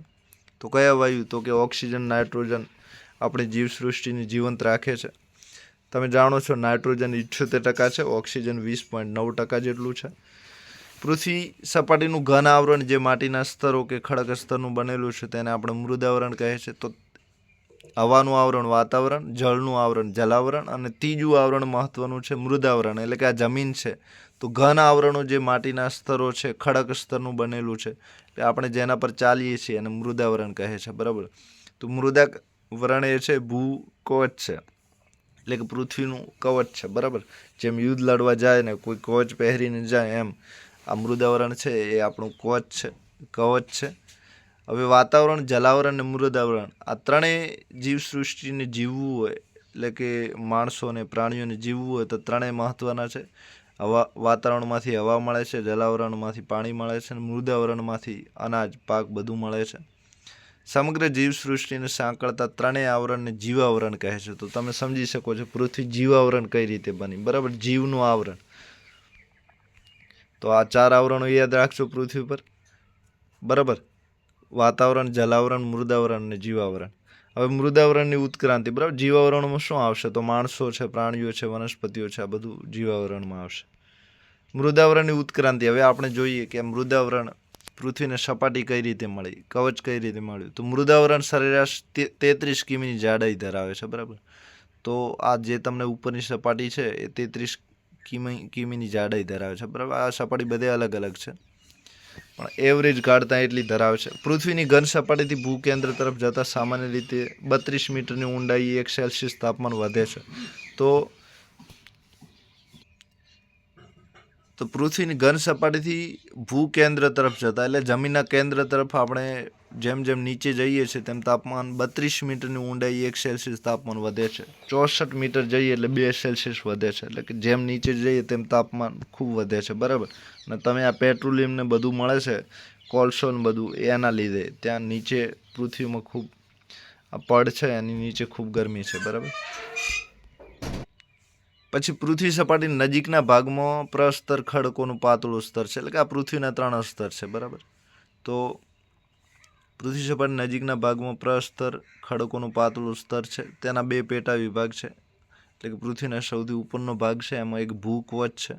તો કયા વાયુ? તો કે ઓક્સિજન, નાઇટ્રોજન આપણી જીવસૃષ્ટિને જીવંત રાખે છે. તમે જાણો છો નાઇટ્રોજન 78% છે, ઓક્સિજન 20.9% જેટલું છે. પૃથ્વી સપાટીનું ઘન આવરણ જે માટીના સ્તરો કે ખડક સ્તરનું બનેલું છે તેને આપણે મૃદાવરણ કહે છે. તો હવાનું આવરણ વાતાવરણ, જળનું આવરણ જલાવરણ અને ત્રીજું આવરણ મહત્વનું છે મૃદાવરણ, એટલે કે આ જમીન છે. તો ઘન આવરણો જે માટીના સ્તરો છે, ખડક સ્તરનું બનેલું છે, એટલે આપણે જેના પર ચાલીએ છીએ એને મૃદાવરણ કહે છે. બરાબર. તો મૃદાવરણ એ છે ભૂકવચ છે, એટલે કે પૃથ્વીનું કવચ છે. બરાબર. જેમ યુદ્ધ લડવા જાય ને કોઈ કવચ પહેરીને જાય, એમ આ મૃદાવરણ છે એ આપણું કવચ છે. હવે વાતાવરણ, જલાવરણ અને મૃદાવરણ આ ત્રણેય જીવસૃષ્ટિને જીવવું હોય, એટલે કે માણસોને, પ્રાણીઓને જીવવું હોય તો ત્રણેય મહત્ત્વના છે. વાતાવરણમાંથી હવા મળે છે, જલાવરણમાંથી પાણી મળે છે અને મૃદાવરણમાંથી અનાજ, પાક બધું મળે છે. સમગ્ર જીવસૃષ્ટિને સાંકળતા ત્રણેય આવરણને જીવાવરણ કહે છે. તો તમે સમજી શકો છો પૃથ્વી જીવાવરણ કઈ રીતે બની. બરાબર. જીવનું આવરણ. તો આ 4 આવરણો યાદ રાખજો પૃથ્વી પર. બરાબર. વાતાવરણ, જલાવરણ, મૃદાવરણ અને જીવાવરણ. હવે મૃદાવરણની ઉત્ક્રાંતિ. બરાબર. જીવાવરણમાં શું આવશે? તો માણસો છે, પ્રાણીઓ છે, વનસ્પતિઓ છે, આ બધું જીવાવરણમાં આવશે. મૃદાવરણની ઉત્ક્રાંતિ. હવે આપણે જોઈએ કે મૃદાવરણ પૃથ્વીને સપાટી કઈ રીતે મળી, કવચ કઈ રીતે મળ્યું. તો મૃદાવરણ સરેરાશ 33 કિમીની જાડાઈ ધરાવે છે. બરાબર. તો આ જે તમને ઉપરની સપાટી છે એ 33 કિમીની જાડાઈ ધરાવે છે. બરાબર. આ સપાટી બધે અલગ અલગ છે, પણ એવરેજ કાઢતા એટલી ધરાવે છે. પૃથ્વીની ઘન સપાટીથી ભૂકેન્દ્ર તરફ જતા સામાન્ય રીતે 32 મીટરની ઊંડાઈએ 1 સેલ્સિયસ તાપમાન વધે છે. તો પૃથ્વીની ઘન સપાટીથી ભૂકેન્દ્ર તરફ જતા, એટલે જમીનના કેન્દ્ર તરફ આપણે જેમ જેમ નીચે જઈએ છીએ તેમ તાપમાન 32 મીટરની ઊંડાઈ 1 સેલ્સિયસ તાપમાન વધે છે. 64 મીટર જઈએ એટલે 2 સેલ્સિયસ વધે છે. એટલે કે જેમ નીચે જઈએ તેમ તાપમાન ખૂબ વધે છે. બરાબર. અને તમે આ પેટ્રોલિયમ ને બધું મળે છે, કોલસો ને બધું, એના લીધે ત્યાં નીચે પૃથ્વીમાં ખૂબ આ પડ છે એની નીચે ખૂબ ગરમી છે. બરાબર. પછી પૃથ્વી સપાટી નજીકના ભાગમાં પ્રસ્તર ખડકોનું પાતળું સ્તર છે, એટલે કે આ પૃથ્વીના 3 સ્તર છે. બરાબર. તો પૃથ્વી સપાટી નજીકના ભાગમાં પ્રસ્તર ખડકોનું પાતળું સ્તર છે. તેના 2 પેટા વિભાગ છે, એટલે કે પૃથ્વીના સૌથી ઉપરનો ભાગ છે એમાં એક ભૂકવચ છે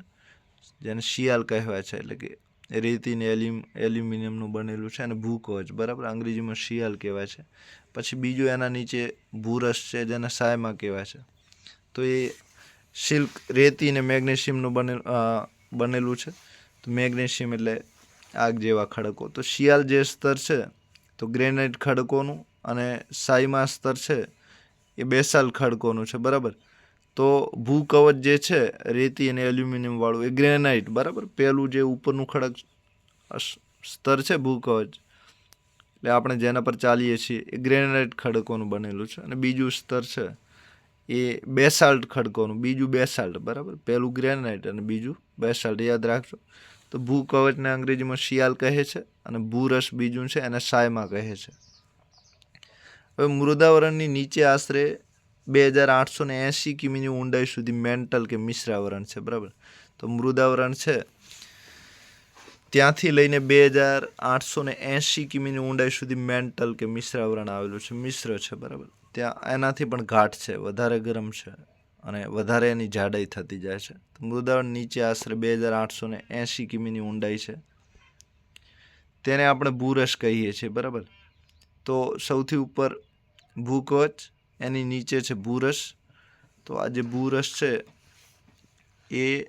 જેને શિયાલ કહેવાય છે, એટલે કે રેતી ને એલ્યુમિનિયમનું બનેલું છે અને ભૂકવચ. બરાબર. અંગ્રેજીમાં શિયાલ કહેવાય છે. પછી બીજું એના નીચે ભૂરસ છે જેને સાયમા કહેવાય છે. તો એ સિલ્ક, રેતી ને મેગ્નેશિયમનું બનેલું છે. તો મેગ્નેશિયમ એટલે આગ જેવા ખડકો. તો શિયાલ જે સ્તર છે તો ગ્રેનાઇટ ખડકોનું અને સાઈમાં સ્તર છે એ બેસાલ્ટ ખડકોનું છે, બરાબર. તો ભૂકવચ જે છે રેતી અને એલ્યુમિનિયમ વાળું એ ગ્રેનાઇટ, બરાબર. પેલું જે ઉપરનું ખડક સ્તર છે ભૂકવચ, એટલે આપણે જેના પર ચાલીએ છીએ એ ગ્રેનાઇટ ખડકોનું બનેલું છે. અને બીજું સ્તર છે એ બેસાલ્ટ ખડકોનું, બીજું બેસાલ્ટ, બરાબર. પહેલું ગ્રેનાઇટ અને બીજું બેસાલ્ટ, યાદ રાખજો. તો ભૂકવચને અંગ્રેજીમાં શિયાલ કહે છે અને ભૂરસ બીજું છે એને સાયમા કહે છે. હવે મૃદાવરણની નીચે આશરે 2880 કિમીની ઊંડાઈ સુધી મેન્ટલ કે મિશ્રાવરણ છે, બરાબર. તો મૃદાવરણ છે ત્યાંથી લઈને 2880 કિમીની ઊંડાઈ સુધી મેન્ટલ કે મિશ્રાવરણ આવેલું છે, મિશ્ર છે, બરાબર. ત્યાં એનાથી પણ ઘાટ છે, વધારે ગરમ છે અને વધારે એની જાડાઈ થતી જાય છે. તો મૃદાવરણ નીચે આશરે 2880 કિમીની ઊંડાઈ છે, તેને આપણે ભૂરસ કહીએ છીએ, બરાબર. તો સૌથી ઉપર ભૂકવચ, એની નીચે છે ભૂરસ. તો આ જે ભૂરસ છે એ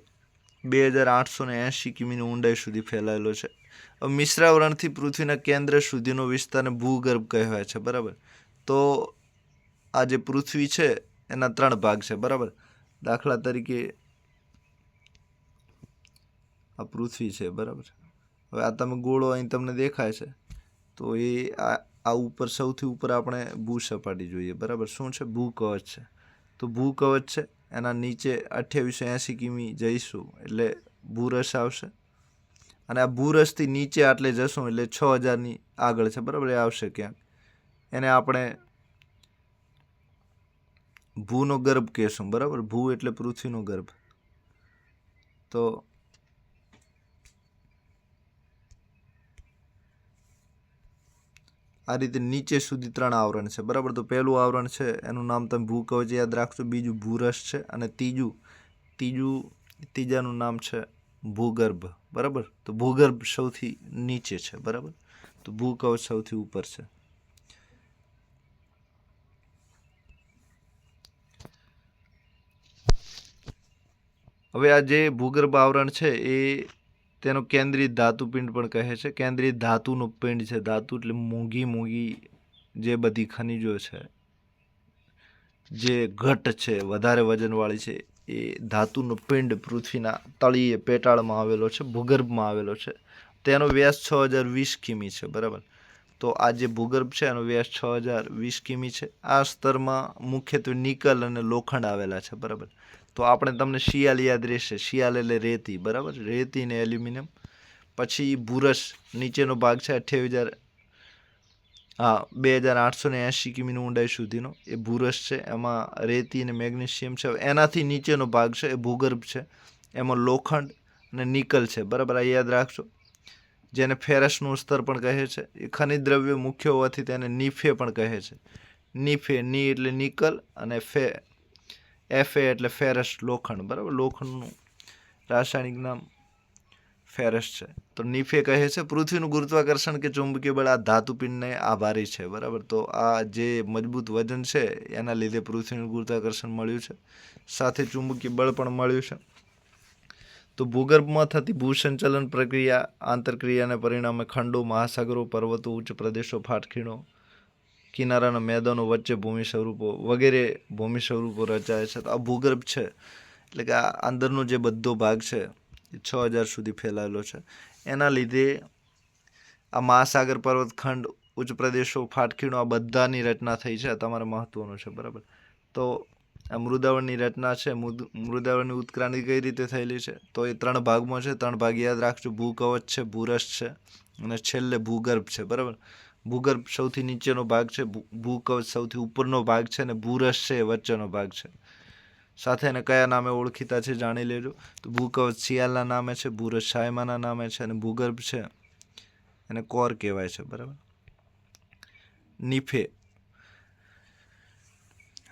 2880 કિમીની ઊંડાઈ સુધી ફેલાયેલો છે. હવે મિશ્રાવરણથી પૃથ્વીના કેન્દ્ર સુધીનો વિસ્તારને ભૂગર્ભ કહેવાય છે, બરાબર. તો આ જે પૃથ્વી છે એના 3 ભાગ છે, બરાબર. દાખલા તરીકે આ પૃથ્વી છે, બરાબર. હવે આ તમે ગોળો અહીં તમને દેખાય છે, તો એ આ ઉપર સૌથી ઉપર આપણે ભૂસપાટી જોઈએ, બરાબર. શું છે? ભૂકવચ છે. તો ભૂકવચ છે એના નીચે 2880 કિમી જઈશું એટલે ભૂરસ આવશે. અને આ ભૂરસથી નીચે આટલે જશું એટલે 6000ની આગળ છે, બરાબર. એ આવશે ક્યાંક, એને આપણે ભૂનો ગર્ભ કહેશું, બરાબર. ભૂ એટલે પૃથ્વીનો ગર્ભ. તો આ રીતે નીચે સુધી 3 આવરણ છે, બરાબર. તો પહેલું આવરણ છે એનું નામ તમે ભૂકવચ યાદ રાખજો, બીજું ભૂરસ છે અને ત્રીજાનું નામ છે ભૂગર્ભ, બરાબર. તો ભૂગર્ભ સૌથી નીચે છે, બરાબર. તો ભૂકવચ સૌથી ઉપર છે. હવે આ જે ભૂગર્ભ આવરણ છે એ તેનો કેન્દ્રિત ધાતુપિંડ પણ કહે છે. કેન્દ્રિત ધાતુનો પિંડ છે. ધાતુ એટલે મૂંગી જે બધી ખનિજો છે, જે ઘટ છે, વધારે વજનવાળી છે, એ ધાતુનો પિંડ પૃથ્વીના તળિયે પેટાળમાં આવેલો છે, ભૂગર્ભમાં આવેલો છે. તેનો વ્યાસ 6020 કિમી છે, બરાબર. તો આ જે ભૂગર્ભ છે એનો વ્યાસ 6020 કિમી છે. આ સ્તરમાં મુખ્યત્વે નિકલ અને લોખંડ આવેલા છે, બરાબર. તો આપણે તમને શિયાલ યાદ રહેશે. શિયાલ એટલે રેતી, બરાબર. રેતી ને એલ્યુમિનિયમ. પછી ભૂરસ નીચેનો ભાગ છે 2880 કિમીની ઊંડાઈ સુધીનો એ ભૂરસ છે. એમાં રેતી અને મેગ્નેશિયમ છે. એનાથી નીચેનો ભાગ છે એ ભૂગર્ભ છે. એમાં લોખંડ અને નિકલ છે, બરાબર. આ યાદ રાખજો. જેને ફેરસનું સ્તર પણ કહે છે. એ ખનિજ દ્રવ્ય મુખ્ય હોવાથી તેને નીફે પણ કહે છે. નીફે, ની એટલે નિકલ અને એફે એટલે ફેરસ, લોખંડ, બરાબર. લોખંડનું રાસાયણિક નામ ફેરસ છે. તો નીફે કહે છે. પૃથ્વીનું ગુરુત્વાકર્ષણ કે ચુંબકીય બળ આ ધાતુપિંડને આભારી છે, બરાબર. તો આ જે મજબૂત વજન છે એના લીધે પૃથ્વીનું ગુરુત્વાકર્ષણ મળ્યું છે, સાથે ચુંબકીય બળ પણ મળ્યું છે. તો ભૂગર્ભમાં થતી ભૂસંચલન પ્રક્રિયા, આંતરક્રિયાને પરિણામે ખંડો, મહાસાગરો, પર્વતો, ઉચ્ચ પ્રદેશો, ફાટખીણો, કિનારાના મેદાનો વચ્ચે ભૂમિ સ્વરૂપો વગેરે ભૂમિ સ્વરૂપો રચાય છે. તો આ ભૂગર્ભ છે એટલે કે આ અંદરનો જે બધો ભાગ છે એ 6000 સુધી ફેલાયેલો છે. એના લીધે આ મહાસાગર, પર્વતખંડ, ઉચ્ચ પ્રદેશો, ફાટખીણો આ બધાની રચના થઈ છે. તમારે મહત્વનું છે, બરાબર. તો આ મૃદાવરણની રચના છે. મૃદાવરણની ઉત્ક્રાંતિ કઈ રીતે થયેલી છે? તો એ 3 ભાગમાં છે. 3 ભાગ યાદ રાખજો. ભૂકવચ છે, ભૂરસ છે અને છેલ્લે ભૂગર્ભ છે, બરાબર. ભૂગર્ભ સૌથી નીચેનો ભાગ છે, ભૂકવચ સૌથી ઉપરનો ભાગ છે અને ભૂરસ છે એ વચ્ચેનો ભાગ છે. સાથે એને કયા નામે ઓળખીતા છે જાણી લેજો. તો ભૂકવચ શિયાલના નામે છે, ભૂરસ સાયમાના નામે છે અને ભૂગર્ભ છે એને કોર કહેવાય છે, બરાબર. નીફે.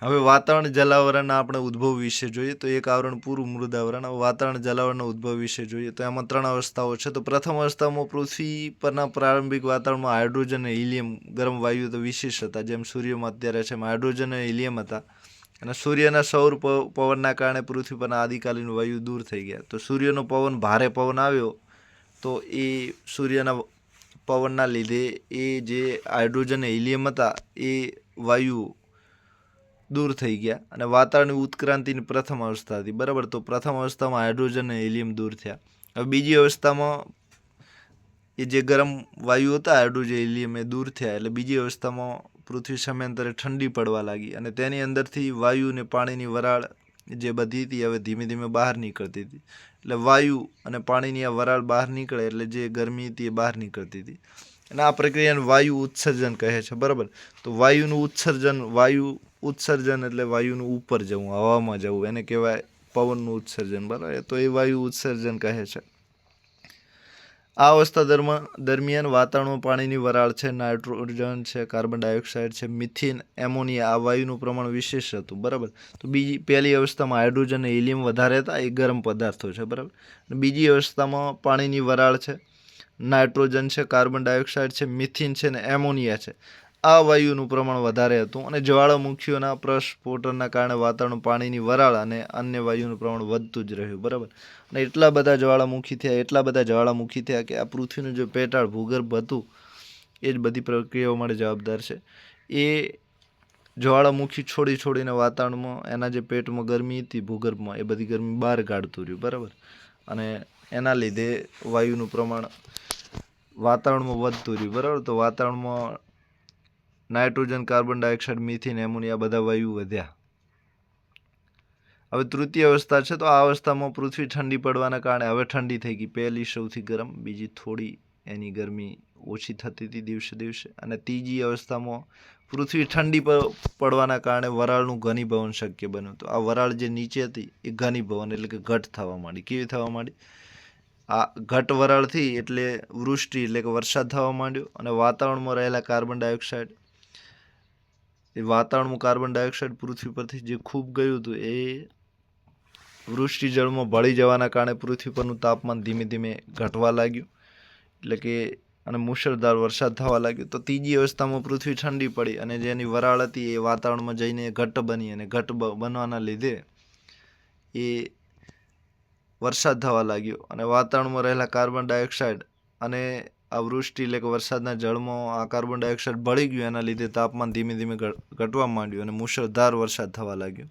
હવે વાતાવરણ જલાવરણના આપણે ઉદ્ભવ વિશે જોઈએ. તો એક આવરણ પૂરું મૃદાવરણ. વાતાવરણ જલાવરણનો ઉદ્ભવ વિશે જોઈએ તો એમાં 3 અવસ્થાઓ છે. તો પ્રથમ અવસ્થામાં પૃથ્વી પરના પ્રારંભિક વાતાવરણમાં હાઇડ્રોજન અને હિલિયમ ગરમ વાયુ તો વિશેષ હતા, જેમ સૂર્યમાં અત્યારે છે. એમાં હાઇડ્રોજન અને હિલિયમ હતા અને સૂર્યના સૌર પવનના કારણે પૃથ્વી પરના આદિકાલીન વાયુ દૂર થઈ ગયા. તો સૂર્યનો પવન, ભારે પવન આવ્યો તો એ સૂર્યના પવનના લીધે એ જે હાઇડ્રોજન અને હિલિયમ હતા એ વાયુ દૂર થઈ ગયા અને વાતાવરણની ઉત્ક્રાંતિની પ્રથમ અવસ્થા હતી, બરાબર. તો પ્રથમ અવસ્થામાં હાઇડ્રોજન અને હિલિયમ દૂર થયા. હવે બીજી અવસ્થામાં એ જે ગરમ વાયુ હતા હાઇડ્રોજન હિલિયમ એ દૂર થયા, એટલે બીજી અવસ્થામાં પૃથ્વી સમયાંતરે ઠંડી પડવા લાગી અને તેની અંદરથી વાયુ અને પાણીની વરાળ જે બધી હતી હવે ધીમે ધીમે બહાર નીકળતી હતી. એટલે વાયુ અને પાણીની આ વરાળ બહાર નીકળે એટલે જે ગરમી હતી એ બહાર નીકળતી હતી અને આ પ્રક્રિયાને વાયુ ઉત્સર્જન કહે છે, બરાબર. તો વાયુ ઉત્સર્જન એટલે વાયુનું ઉપર જવું, હવામાં જવું, એને કહેવાય પવનનું ઉત્સર્જન, બરાબર. તો એ વાયુ ઉત્સર્જન કહે છે. આ અવસ્થા દરમિયાન વાતાવરણમાં પાણીની વરાળ છે, નાઇટ્રોજન છે, કાર્બન ડાયોક્સાઇડ છે, મિથેન, એમોનિયા આ વાયુનું પ્રમાણ વિશેષ હતું, બરાબર. તો પહેલી અવસ્થામાં હાઇડ્રોજન અને હિલિયમ વધારે હતા, એ ગરમ પદાર્થો છે, બરાબર. અને બીજી અવસ્થામાં પાણીની વરાળ છે, નાઇટ્રોજન છે, કાર્બન ડાયોક્સાઇડ છે, મિથેન છે અને એમોનિયા છે, આ વાયુનું પ્રમાણ વધારે હતું અને જ્વાળામુખીઓના પ્રસ્ફોટનના કારણે વાતાવરણ પાણીની વરાળ અને અન્ય વાયુનું પ્રમાણ વધતું જ રહ્યું, બરાબર. અને એટલા બધા જ્વાળામુખી થયા કે આ પૃથ્વીનું જે પેટાળ ભૂગર્ભ હતું એ જ બધી પ્રક્રિયાઓ માટે જવાબદાર છે. એ જ્વાળામુખી છોડીને વાતાવરણમાં એના જે પેટમાં ગરમી હતી ભૂગર્ભમાં એ બધી ગરમી બહાર કાઢતું રહ્યું, બરાબર. અને એના લીધે વાયુનું પ્રમાણ વાતાવરણમાં વધતું રહ્યું, બરાબર. તો વાતાવરણમાં nitrogen, carbon dioxide, methane, ammonia બધા વાયુ વધ્યા. હવે તૃતીય અવસ્થા છે, તો આ અવસ્થામાં પૃથ્વી ઠંડી પડવાના કારણે હવે ઠંડી થઈ ગઈ. પહેલી સૌથી ગરમ, બીજી થોડી એની ગરમી ઓછી થતી હતી દિવસે દિવસે અને ત્રીજી અવસ્થામાં પૃથ્વી ઠંડી પડવાના કારણે વરાળનું ઘનીભવન શક્ય બન્યું. તો આ વરાળ જે નીચે હતી એ ઘનીભવન એટલે કે ઘટ થવા માંડી. કેવી થવા માંડી? આ ઘટ વરાળથી એટલે વૃષ્ટિ એટલે કે વરસાદ થવા માંડ્યો અને વાતાવરણમાં રહેલા કાર્બન ડાયોક્સાઇડ પૃથ્વી પરથી જે ખૂબ ગયું હતું એ વૃષ્ટિ જળમાં ભળી જવાના કારણે પૃથ્વી પરનું તાપમાન ધીમે ધીમે ઘટવા લાગ્યું, એટલે કે અને મુશળધાર વરસાદ થવા લાગ્યો. તો ત્રીજી અવસ્થામાં પૃથ્વી ઠંડી પડી અને જેની વરાળ હતી એ વાતાવરણમાં જઈને ઘટ્ટ બની અને ઘટ્ટ બનવાના લીધે એ વરસાદ થવા લાગ્યો અને વાતાવરણમાં રહેલા કાર્બન ડાયોક્સાઇડ અને આ વૃષ્ટિ એટલે કે વરસાદના જળમાં આ કાર્બન ડાયોક્સાઇડ ભળી ગયું, એના લીધે તાપમાન ધીમે ધીમે ઘટવા માંડ્યું અને મુશળધાર વરસાદ થવા લાગ્યો.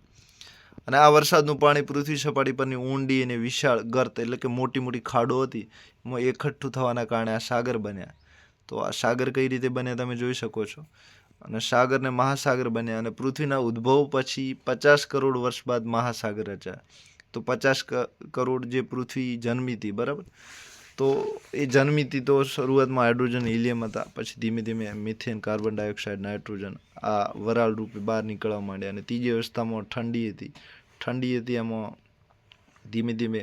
અને આ વરસાદનું પાણી પૃથ્વી સપાટી પરની ઊંડી અને વિશાળ ગર્ત એટલે કે મોટી મોટી ખાડો હતી એમાં એકઠું થવાના કારણે આ સાગર બન્યા. તો આ સાગર કઈ રીતે બન્યા તમે જોઈ શકો છો. અને સાગરને મહાસાગર બન્યા અને પૃથ્વીના ઉદ્ભવ પછી 50 કરોડ વર્ષ બાદ મહાસાગર રચાયા. તો 50 કરોડ જે પૃથ્વી જન્મી હતી, બરાબર. તો એ જન્મી હતી તો શરૂઆતમાં હાઇડ્રોજન હિલિયમ હતા, પછી ધીમે ધીમે મિથેન, કાર્બન ડાયોક્સાઇડ, નાઇટ્રોજન આ વરાળ રૂપે બહાર નીકળવા માંડ્યા અને ત્રીજી અવસ્થામાં ઠંડી હતી એમાં ધીમે ધીમે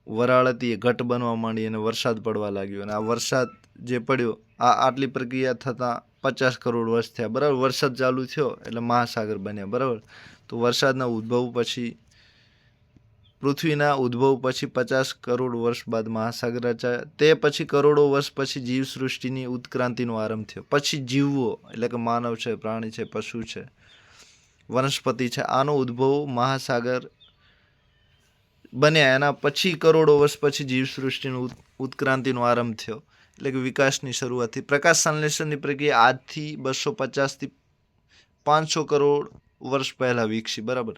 વરાળ હતી એ ઘટ બનવા માંડી અને વરસાદ પડવા લાગ્યો અને આ વરસાદ જે પડ્યો આટલી પ્રક્રિયા થતાં 50 કરોડ વર્ષ થયા, બરાબર. વરસાદ ચાલુ થયો એટલે મહાસાગર બન્યા, બરાબર. તો વરસાદના ઉદ્ભવ પછી પૃથ્વીના ઉદ્ભવ પછી 50 કરોડ વર્ષ બાદ મહાસાગર રચાયા. તે પછી કરોડો વર્ષ પછી જીવસૃષ્ટિની ઉત્ક્રાંતિનો આરંભ થયો. પછી જીવો એટલે કે માનવ છે, પ્રાણી છે, પશુ છે, વનસ્પતિ છે, આનો ઉદ્ભવ મહાસાગર બન્યા. એના પછી કરોડો વર્ષ પછી જીવસૃષ્ટિનું ઉત્ક્રાંતિનો આરંભ થયો એટલે કે વિકાસની શરૂઆત થઈ. પ્રકાશ સંશ્લેષણની પ્રક્રિયા આજથી 250 થી 500 કરોડ વર્ષ પહેલાં વિકસી, બરાબર.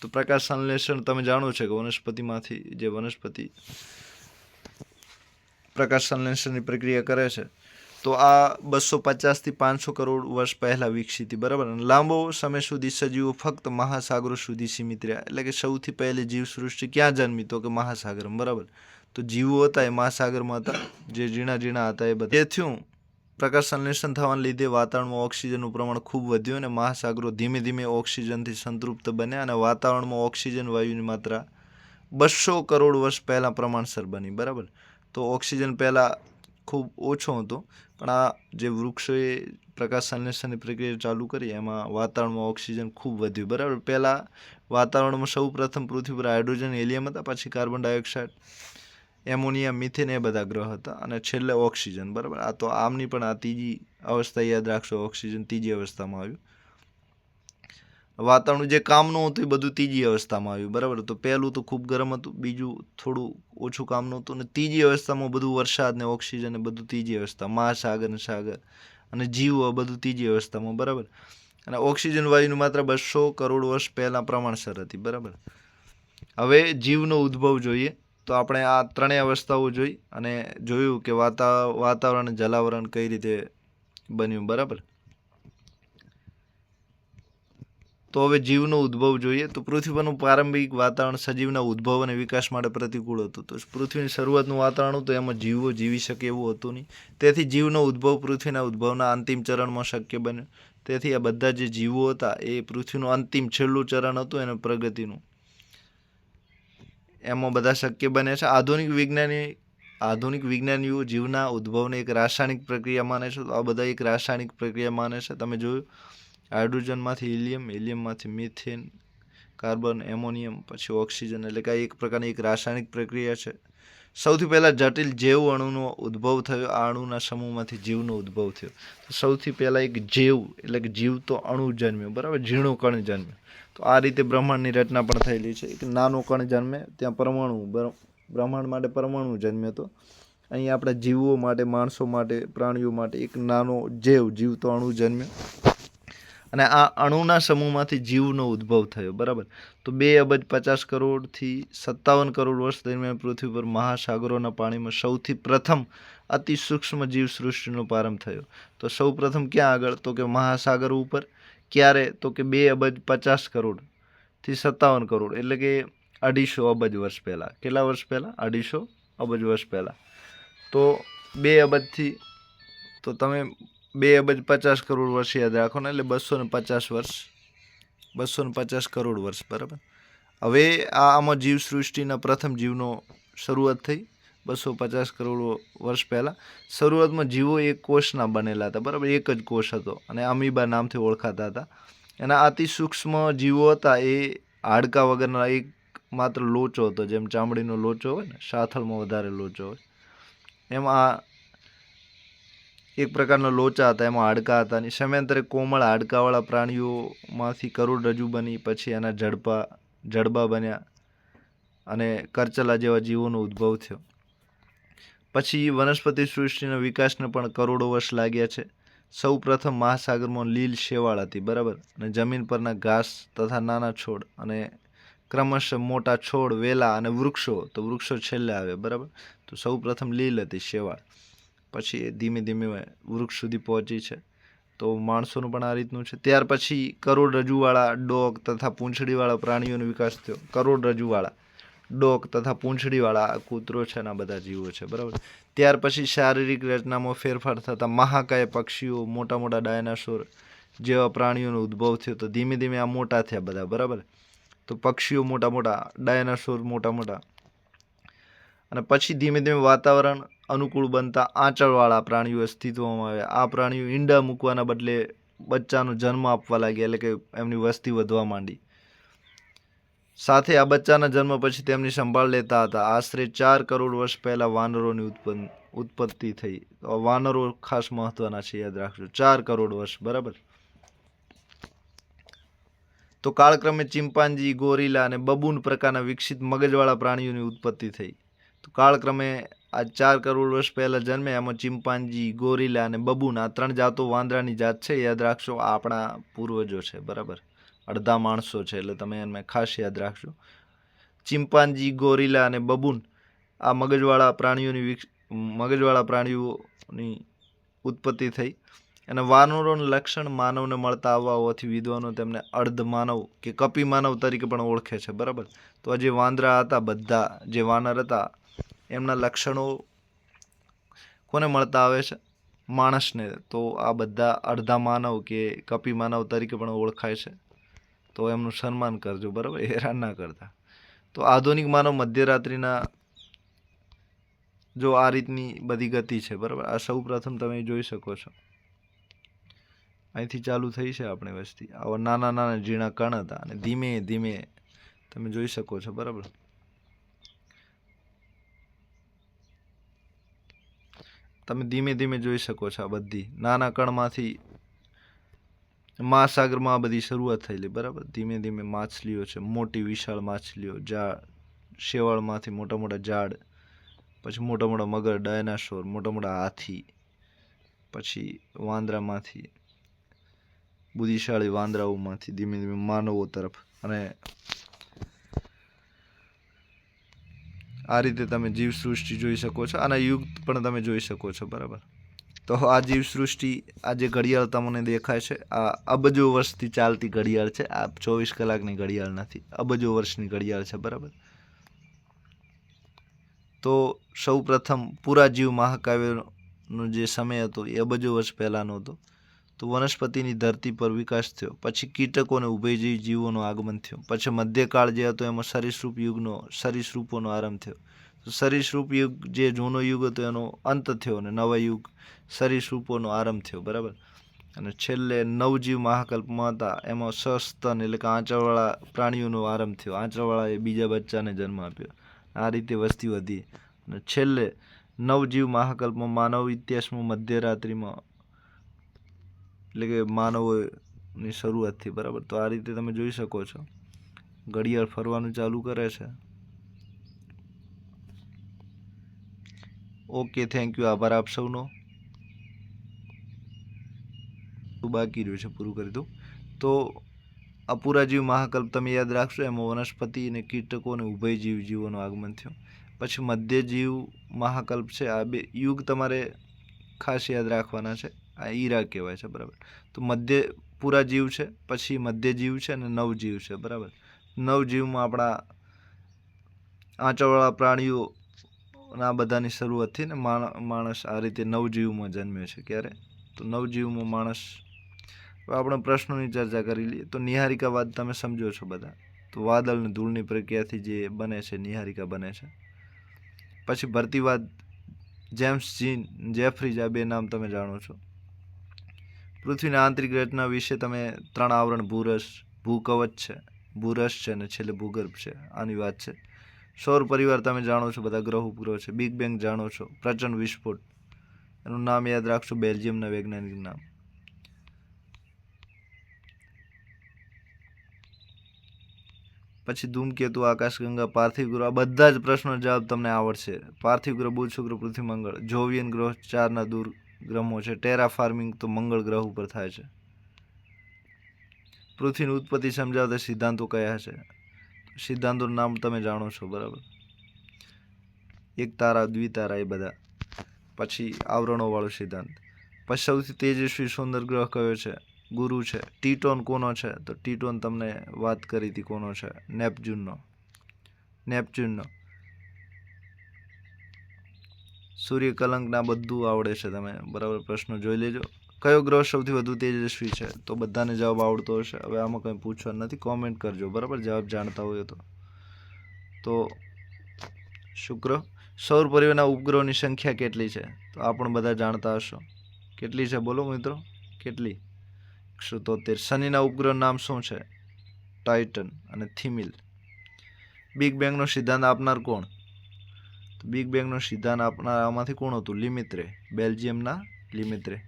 તો પ્રકાશ સંશ્લેષણ તમે જાણો છો કે વનસ્પતિમાંથી જે વનસ્પતિ પ્રકાશ સંશ્લેષણની પ્રક્રિયા કરે છે તો આ 250 થી 500 કરોડ વર્ષ પહેલાં વિકસી હતી, બરાબર. અને લાંબો સમય સુધી સજીવો ફક્ત મહાસાગરો સુધી સીમિત રહ્યા. એટલે કે સૌથી પહેલી જીવસૃષ્ટિ ક્યાં જન્મી તો કે મહાસાગરમાં, બરાબર. તો જીવો હતા એ મહાસાગરમાં હતા, જે ઝીણા હતા એ બધા. એ થયું પ્રકાશ સંશ્લેષણ થવાને લીધે વાતાવરણમાં ઓક્સિજનનું પ્રમાણ ખૂબ વધ્યું અને મહાસાગરો ધીમે ધીમે ઓક્સિજનથી સંતૃપ્ત બન્યા અને વાતાવરણમાં ઓક્સિજન વાયુની માત્રા 200 કરોડ વર્ષ પહેલાં પ્રમાણસર બની, બરાબર. તો ઓક્સિજન પહેલાં ખૂબ ઓછો હતો પણ આ જે વૃક્ષોએ પ્રકાશ સંશ્લેષણની પ્રક્રિયા ચાલુ કરી એમાં વાતાવરણમાં ઓક્સિજન ખૂબ વધ્યું, બરાબર. પહેલાં વાતાવરણમાં સૌ પ્રથમ પૃથ્વી પર હાઇડ્રોજન હિલિયમ હતા, પછી કાર્બન ડાયોક્સાઇડ, એમોનિયા, મિથેન એ બધા ગ્રહ હતા અને છેલ્લે ઓક્સિજન, બરાબર. આ તો આમની પણ આ ત્રીજી અવસ્થા યાદ રાખશો, ઓક્સિજન ત્રીજી અવસ્થામાં આવ્યું. વાતાવરણ જે કામનું હતું એ બધું ત્રીજી અવસ્થામાં આવ્યું, બરાબર. તો પહેલું તો ખૂબ ગરમ હતું, બીજું થોડું ઓછું કામનું હતું, અને ત્રીજી અવસ્થામાં બધું વરસાદ ને ઓક્સિજન ને બધું ત્રીજી અવસ્થા, મહાસાગર ને સાગર અને જીવો બધું ત્રીજી અવસ્થામાં, બરાબર. અને ઓક્સિજન વાયુની માત્રા 200 કરોડ વર્ષ પહેલાં પ્રમાણસર હતી, બરાબર. હવે જીવનો ઉદ્ભવ જોઈએ તો આપણે આ ત્રણેય અવસ્થાઓ જોઈ અને જોયું કે વાતાવરણ જલાવરણ કઈ રીતે બન્યું, બરાબર. તો હવે જીવનો ઉદ્ભવ જોઈએ તો પૃથ્વી પરનું પ્રારંભિક વાતાવરણ સજીવના ઉદ્ભવ અને વિકાસ માટે પ્રતિકૂળ હતું. તો પૃથ્વીની શરૂઆતનું વાતાવરણ હતું એમાં જીવો જીવી શકે એવું હતું નહીં. તેથી જીવનો ઉદ્ભવ પૃથ્વીના ઉદ્ભવના અંતિમ ચરણમાં શક્ય બન્યો. તેથી આ બધા જે જીવો હતા એ પૃથ્વીનું અંતિમ છેલ્લું ચરણ હતું એનું પ્રગતિનું, એમાં બધા શક્ય બને છે. આધુનિક વિજ્ઞાનીઓ જીવના ઉદ્ભવને એક રાસાયણિક પ્રક્રિયા માને છે. તો આ બધા એક રાસાયણિક પ્રક્રિયા માને છે. તમે જોયું હાઇડ્રોજનમાંથી હિલિયમ, હિલિયમમાંથી મિથેન, કાર્બન, એમોનિયમ, પછી ઓક્સિજન, એટલે કે એક પ્રકારની એક રાસાયણિક પ્રક્રિયા છે. સૌથી પહેલાં જટિલ જૈવ અણુનો ઉદ્ભવ થયો. આ અણુના સમૂહમાંથી જીવનો ઉદ્ભવ થયો. તો સૌથી પહેલાં એક જૈવ એટલે કે જીવતો અણુ જન્મ્યો, બરાબર, ઝીણો કણ જન્મ્યો. તો આ રીતે બ્રહ્માંડની રચના પણ થયેલી છે. એક નાનો કણ જન્મે, ત્યાં પરમાણુ, બ્રહ્માંડ માટે પરમાણુ જન્મ્યો હતો. અહીં આપણે જીવો માટે, માણસો માટે, પ્રાણીઓ માટે એક નાનો જીવતો અણુ જન્મ્યો, અને આ અણુના સમૂહમાંથી જીવનો ઉદ્ભવ થયો, બરાબર. તો 2,50,50,00,000,000થી 57 કરોડ વર્ષ દરમિયાન પૃથ્વી પર મહાસાગરોના પાણીમાં સૌથી પ્રથમ અતિ સૂક્ષ્મ જીવ સૃષ્ટિનો પ્રારંભ થયો. તો સૌ પ્રથમ ક્યાં આગળ? તો કે મહાસાગર ઉપર. ક્યારે? તો કે 2,50,50,00,000,000થી 57 કરોડ, એટલે કે 250 અબજ વર્ષ પહેલાં. કેટલા વર્ષ પહેલાં? 250 અબજ વર્ષ પહેલાં. તો 2 અબજથી, તો તમે 2,50,00,000,000 વર્ષ યાદ રાખો ને, એટલે 250 વર્ષ, 250 કરોડ વર્ષ, બરાબર. હવે આમાં જીવ સૃષ્ટિના પ્રથમ જીવનો શરૂઆત થઈ 250 કરોડ વર્ષ પહેલાં. શરૂઆતમાં જીવો એક કોષના બનેલા હતા, બરાબર, એક જ કોષ હતો અને અમીબા નામથી ઓળખાતા હતા. એના અતિ સૂક્ષ્મ જીવો હતા એ હાડકા વગરના એક માત્ર લોચો હતો, જેમ ચામડીનો લોચો હોય ને, સાથળમાં વધારે લોચો હોય એમ આ એક પ્રકારના લોચા હતા, એમાં હાડકા હતા. અને સમયાંતરે કોમળ હાડકાવાળા પ્રાણીઓમાંથી કરોડરજ્જુ બની, પછી એના જડબા બન્યા અને કરચલા જેવા જીવોનો ઉદ્ભવ થયો. પછી વનસ્પતિ સૃષ્ટિના વિકાસને પણ કરોડો વર્ષ લાગ્યા છે. સૌ પ્રથમ મહાસાગરમાં લીલ શેવાળ હતી, બરાબર, અને જમીન પરના ઘાસ તથા નાના છોડ, અને ક્રમશઃ મોટા છોડ, વેલા અને વૃક્ષો. તો વૃક્ષો છેલ્લે આવે, બરાબર. તો સૌ પ્રથમ લીલ હતી, શેવાળ, પછી ધીમે ધીમે વૃક્ષ સુધી પહોંચી છે. તો માણસોનું પણ આ રીતનું છે. ત્યાર પછી કરોડરજ્જુવાળા ડોક તથા પૂંછડીવાળા પ્રાણીઓનો વિકાસ થયો. કરોડરજ્જુવાળા ડોક તથા પૂંછડીવાળા કૂતરો છે ને આ બધા જીવો છે, બરાબર. ત્યાર પછી શારીરિક રચનામાં ફેરફાર થતા મહાકાય પક્ષીઓ, મોટા મોટા ડાયનાસોર જેવા પ્રાણીઓનો ઉદ્ભવ થયો. તો ધીમે ધીમે આ મોટા થયા બધા, બરાબર. તો પક્ષીઓ મોટા મોટા, ડાયનાસોર મોટા મોટા, અને પછી ધીમે ધીમે વાતાવરણ અનુકૂળ બનતા આંચળવાળા પ્રાણીઓ અસ્તિત્વમાં આવ્યા. આ પ્રાણીઓ ઈંડા મૂકવાના બદલે બચ્ચાનો જન્મ આપવા લાગ્યા, એટલે કે એમની વસ્તી વધવા માંડી. સાથે આ બચ્ચાના જન્મ પછી તેમની સંભાળ લેતા હતા. આશરે 4 કરોડ વર્ષ પહેલાં વાનરોની ઉત્પત્તિ થઈ. વાનરો ખાસ મહત્વના છે, યાદ રાખજો. 4 કરોડ વર્ષ, બરાબર. તો કાળક્રમે ચિમ્પાન્જી, ગોરીલા અને બબૂન પ્રકારના વિકસિત મગજવાળા પ્રાણીઓની ઉત્પત્તિ થઈ. તો કાળક્રમે આ 4 કરોડ વર્ષ પહેલાં જન્મે, એમાં ચિમ્પાન્જી, ગોરીલા અને બબૂન આ 3 જાતો વાંદરાની જાત છે, યાદ રાખજો. આ આપણા પૂર્વજો છે, બરાબર, અડધા માણસો છે, એટલે તમે એને ખાસ યાદ રાખજો. ચિમ્પાન્જી, ગોરીલા અને બબૂન આ મગજવાળા પ્રાણીઓની ઉત્પત્તિ થઈ. અને વાનરોનું લક્ષણ માનવને મળતા આવવા હોવાથી વિદ્વાનો તેમને અર્ધ માનવ કે કપી માનવ તરીકે પણ ઓળખે છે, બરાબર. તો આ જે વાંદરા હતા, બધા જે વાનર હતા, એમના લક્ષણો કોને મળતા આવે છે? માણસને. તો આ બધા અડધા માનવ કે કપી માનવ તરીકે પણ ઓળખાય છે. તો એમનું સન્માન કરજો, બરાબર, હેરાન ના કરતા. તો આધુનિક માનવ મધ્યરાત્રિના જો આ રીતની બધી ગતિ છે, બરાબર. આ સૌ પ્રથમ તમે જોઈ શકો છો, અહીંથી ચાલુ થઈ છે આપણે વસ્તી. આવા નાના નાના ઝીણા કણ હતા અને ધીમે ધીમે તમે જોઈ શકો છો, બરાબર. તમે ધીમે ધીમે જોઈ શકો છો આ બધી નાના કણમાંથી મહાસાગરમાં આ બધી શરૂઆત થયેલી, બરાબર. ધીમે ધીમે માછલીઓ છે, મોટી વિશાળ માછલીઓ, શેવાળમાંથી મોટા મોટા ઝાડ, પછી મોટા મોટા મગર, ડાયનાસોર, મોટા મોટા હાથી, પછી વાંદરામાંથી, બુદ્ધિશાળી વાંદરાઓમાંથી ધીમે ધીમે માનવો તરફ, અને આ રીતે તમે જીવસૃષ્ટિ જોઈ શકો છો. આના યુગ પણ તમે જોઈ શકો છો, બરાબર. તો આ જીવસૃષ્ટિ, આ જે ઘડિયાળ તમને દેખાય છે, આ અબજો વર્ષથી ચાલતી ઘડિયાળ છે. આ 24 કલાકની ઘડિયાળ નથી, અબજો વર્ષની ઘડિયાળ છે, બરાબર. તો સૌ પ્રથમ પૂરા જીવ મહાકાવ્યનો જે સમય હતો એ અબજો વર્ષ પહેલાંનો હતો. તો વનસ્પતિની ધરતી પર વિકાસ થયો, પછી કીટકો અને ઉભયજીવી જીવોનું આગમન થયું, પછી મધ્યકાળ જે હતો એમાં સરીસૃપોનો આરંભ થયો. તો સરીસૃપ યુગ જે જૂનો યુગ હતો એનો અંત થયો, અને નવા યુગ સરીસૃપોનો આરંભ થયો, બરાબર. અને છેલ્લે નવજીવ મહાકલ્પમાં હતા એમાં સસ્તન એટલે કે આંચળવાળા પ્રાણીઓનો આરંભ થયો. આંચળવાળાએ બીજા બચ્ચાને જન્મ આપ્યો. આ રીતે વસ્તી વધી, અને છેલ્લે નવજીવ મહાકલ્પમાં માનવ ઇતિહાસમાં મધ્યરાત્રિમાં એટલે કે માનવોની શરૂઆત થઈ, બરાબર. તો આ રીતે તમે જોઈ શકો છો ઘડિયાળ ફરવાનું ચાલુ કરે છે. ઓકે, થેન્ક યુ, આભાર આપ સૌનો. બાકી રહ્યું છે પૂરું કરી દઉં. તો આ પૂરા જીવ મહાકલ્પ તમે યાદ રાખશો, એમાં વનસ્પતિ અને કીટકો અને ઉભયજીવ જીવોનું આગમન થયું. પછી મધ્યજીવ મહાકલ્પ છે. આ બે યુગ તમારે ખાસ યાદ રાખવાના છે. આ ઈરા કહેવાય છે, બરાબર. તો પૂરા જીવ છે, પછી મધ્યજીવ છે, અને નવજીવ છે, બરાબર. નવજીવમાં આપણા આંચળવાળા પ્રાણીઓ આ બધાની શરૂઆત થઈ, ને માણસ આ રીતે નવજીવમાં જન્મ્યો છે. ક્યારે? તો નવજીવમાં માણસ. આપણે પ્રશ્નોની ચર્ચા કરી લઈએ. તો નિહારિકાવાદ તમે સમજો છો બધા. તો વાદળ અને ધૂળની પ્રક્રિયાથી જે બને છે નિહારિકા બને છે. પછી ભરતીવાદ, જેમ્સ જીન જેફરીજ, આ બે નામ તમે જાણો છો. પૃથ્વીના આંતરિક રચના વિશે તમે 3 આવરણ, ભૂકવચ છે, ભૂરસ છે, અને છેલ્લે ભૂગર્ભ છે, આની વાત છે. સૌર પરિવાર તમે જાણો છો, બધા ગ્રહ ઉપગ્રહ છે. બિગ બેંગ જાણો છો, પ્રચંડ વિસ્ફોટ, એનું નામ યાદ રાખશો, બેલ્જિયમના વૈજ્ઞાનિક નામ. પછી ધૂમકેતુ, આકાશગંગા, પાર્થિવ ગ્રહ, આ બધા જ પ્રશ્નોના જવાબ તમને આવડશે. પાર્થિવ ગ્રહ, બુધ, શુક્ર, પૃથ્વી, મંગળ. જોવિયન ગ્રહ 4ના દૂર ગ્રહો છે. ટેરા ફાર્મિંગ તો મંગળ ગ્રહ ઉપર થાય છે. પૃથ્વીની ઉત્પત્તિ સમજાવતા સિદ્ધાંતો કયા છે? સિદ્ધાંતોનું નામ તમે જાણો છો, બરાબર. એક તારા, દ્વિતારા, એ બધા. પછી આવરણોવાળો સિદ્ધાંત. પછી સૌથી તેજસ્વી સુંદર ગ્રહ કયો છે? ગુરુ છે. ટીટોન કોનો છે? તો ટીટોન તમને વાત કરી હતી કોનો છે, નેપચ્યુનનો. સૂર્યકલંકના બધું આવડે છે તમે, બરાબર. પ્રશ્નો જોઈ લેજો. કયો ગ્રહ સૌથી વધુ તેજસ્વી છે? તો બધાને જવાબ આવડતો હશે. હવે આમાં કંઈ પૂછવાનું નથી, કોમેન્ટ કરજો, બરાબર, જવાબ જાણતા હોય તો. શુક્ર. સૌર પરિવારના ઉપગ્રહોની સંખ્યા કેટલી છે? તો આ પણ બધા જાણતા હશો. કેટલી છે બોલો મિત્રો? કેટલી? 173. શનિના ઉપગ્રહ નામ શું છે? ટાઇટન અને થિમિલ. બિગ બેંગનો સિદ્ધાંત આપનાર કોણ? તો બિગ બેંગનો સિદ્ધાંત આપનાર આમાંથી કોણ હતું? લિમિત્રે, બેલ્જિયમના લિમિત્રે.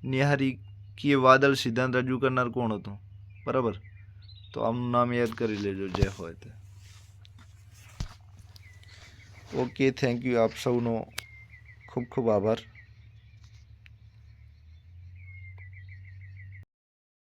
નિહારિકીય વાદળ સિદ્ધાંત રજૂ કરનાર કોણ હતું? બરાબર. તો આમનું નામ યાદ કરી લેજો જે હોય તે. ઓકે, થેન્ક યુ, આપ સૌનો ખૂબ ખૂબ આભાર.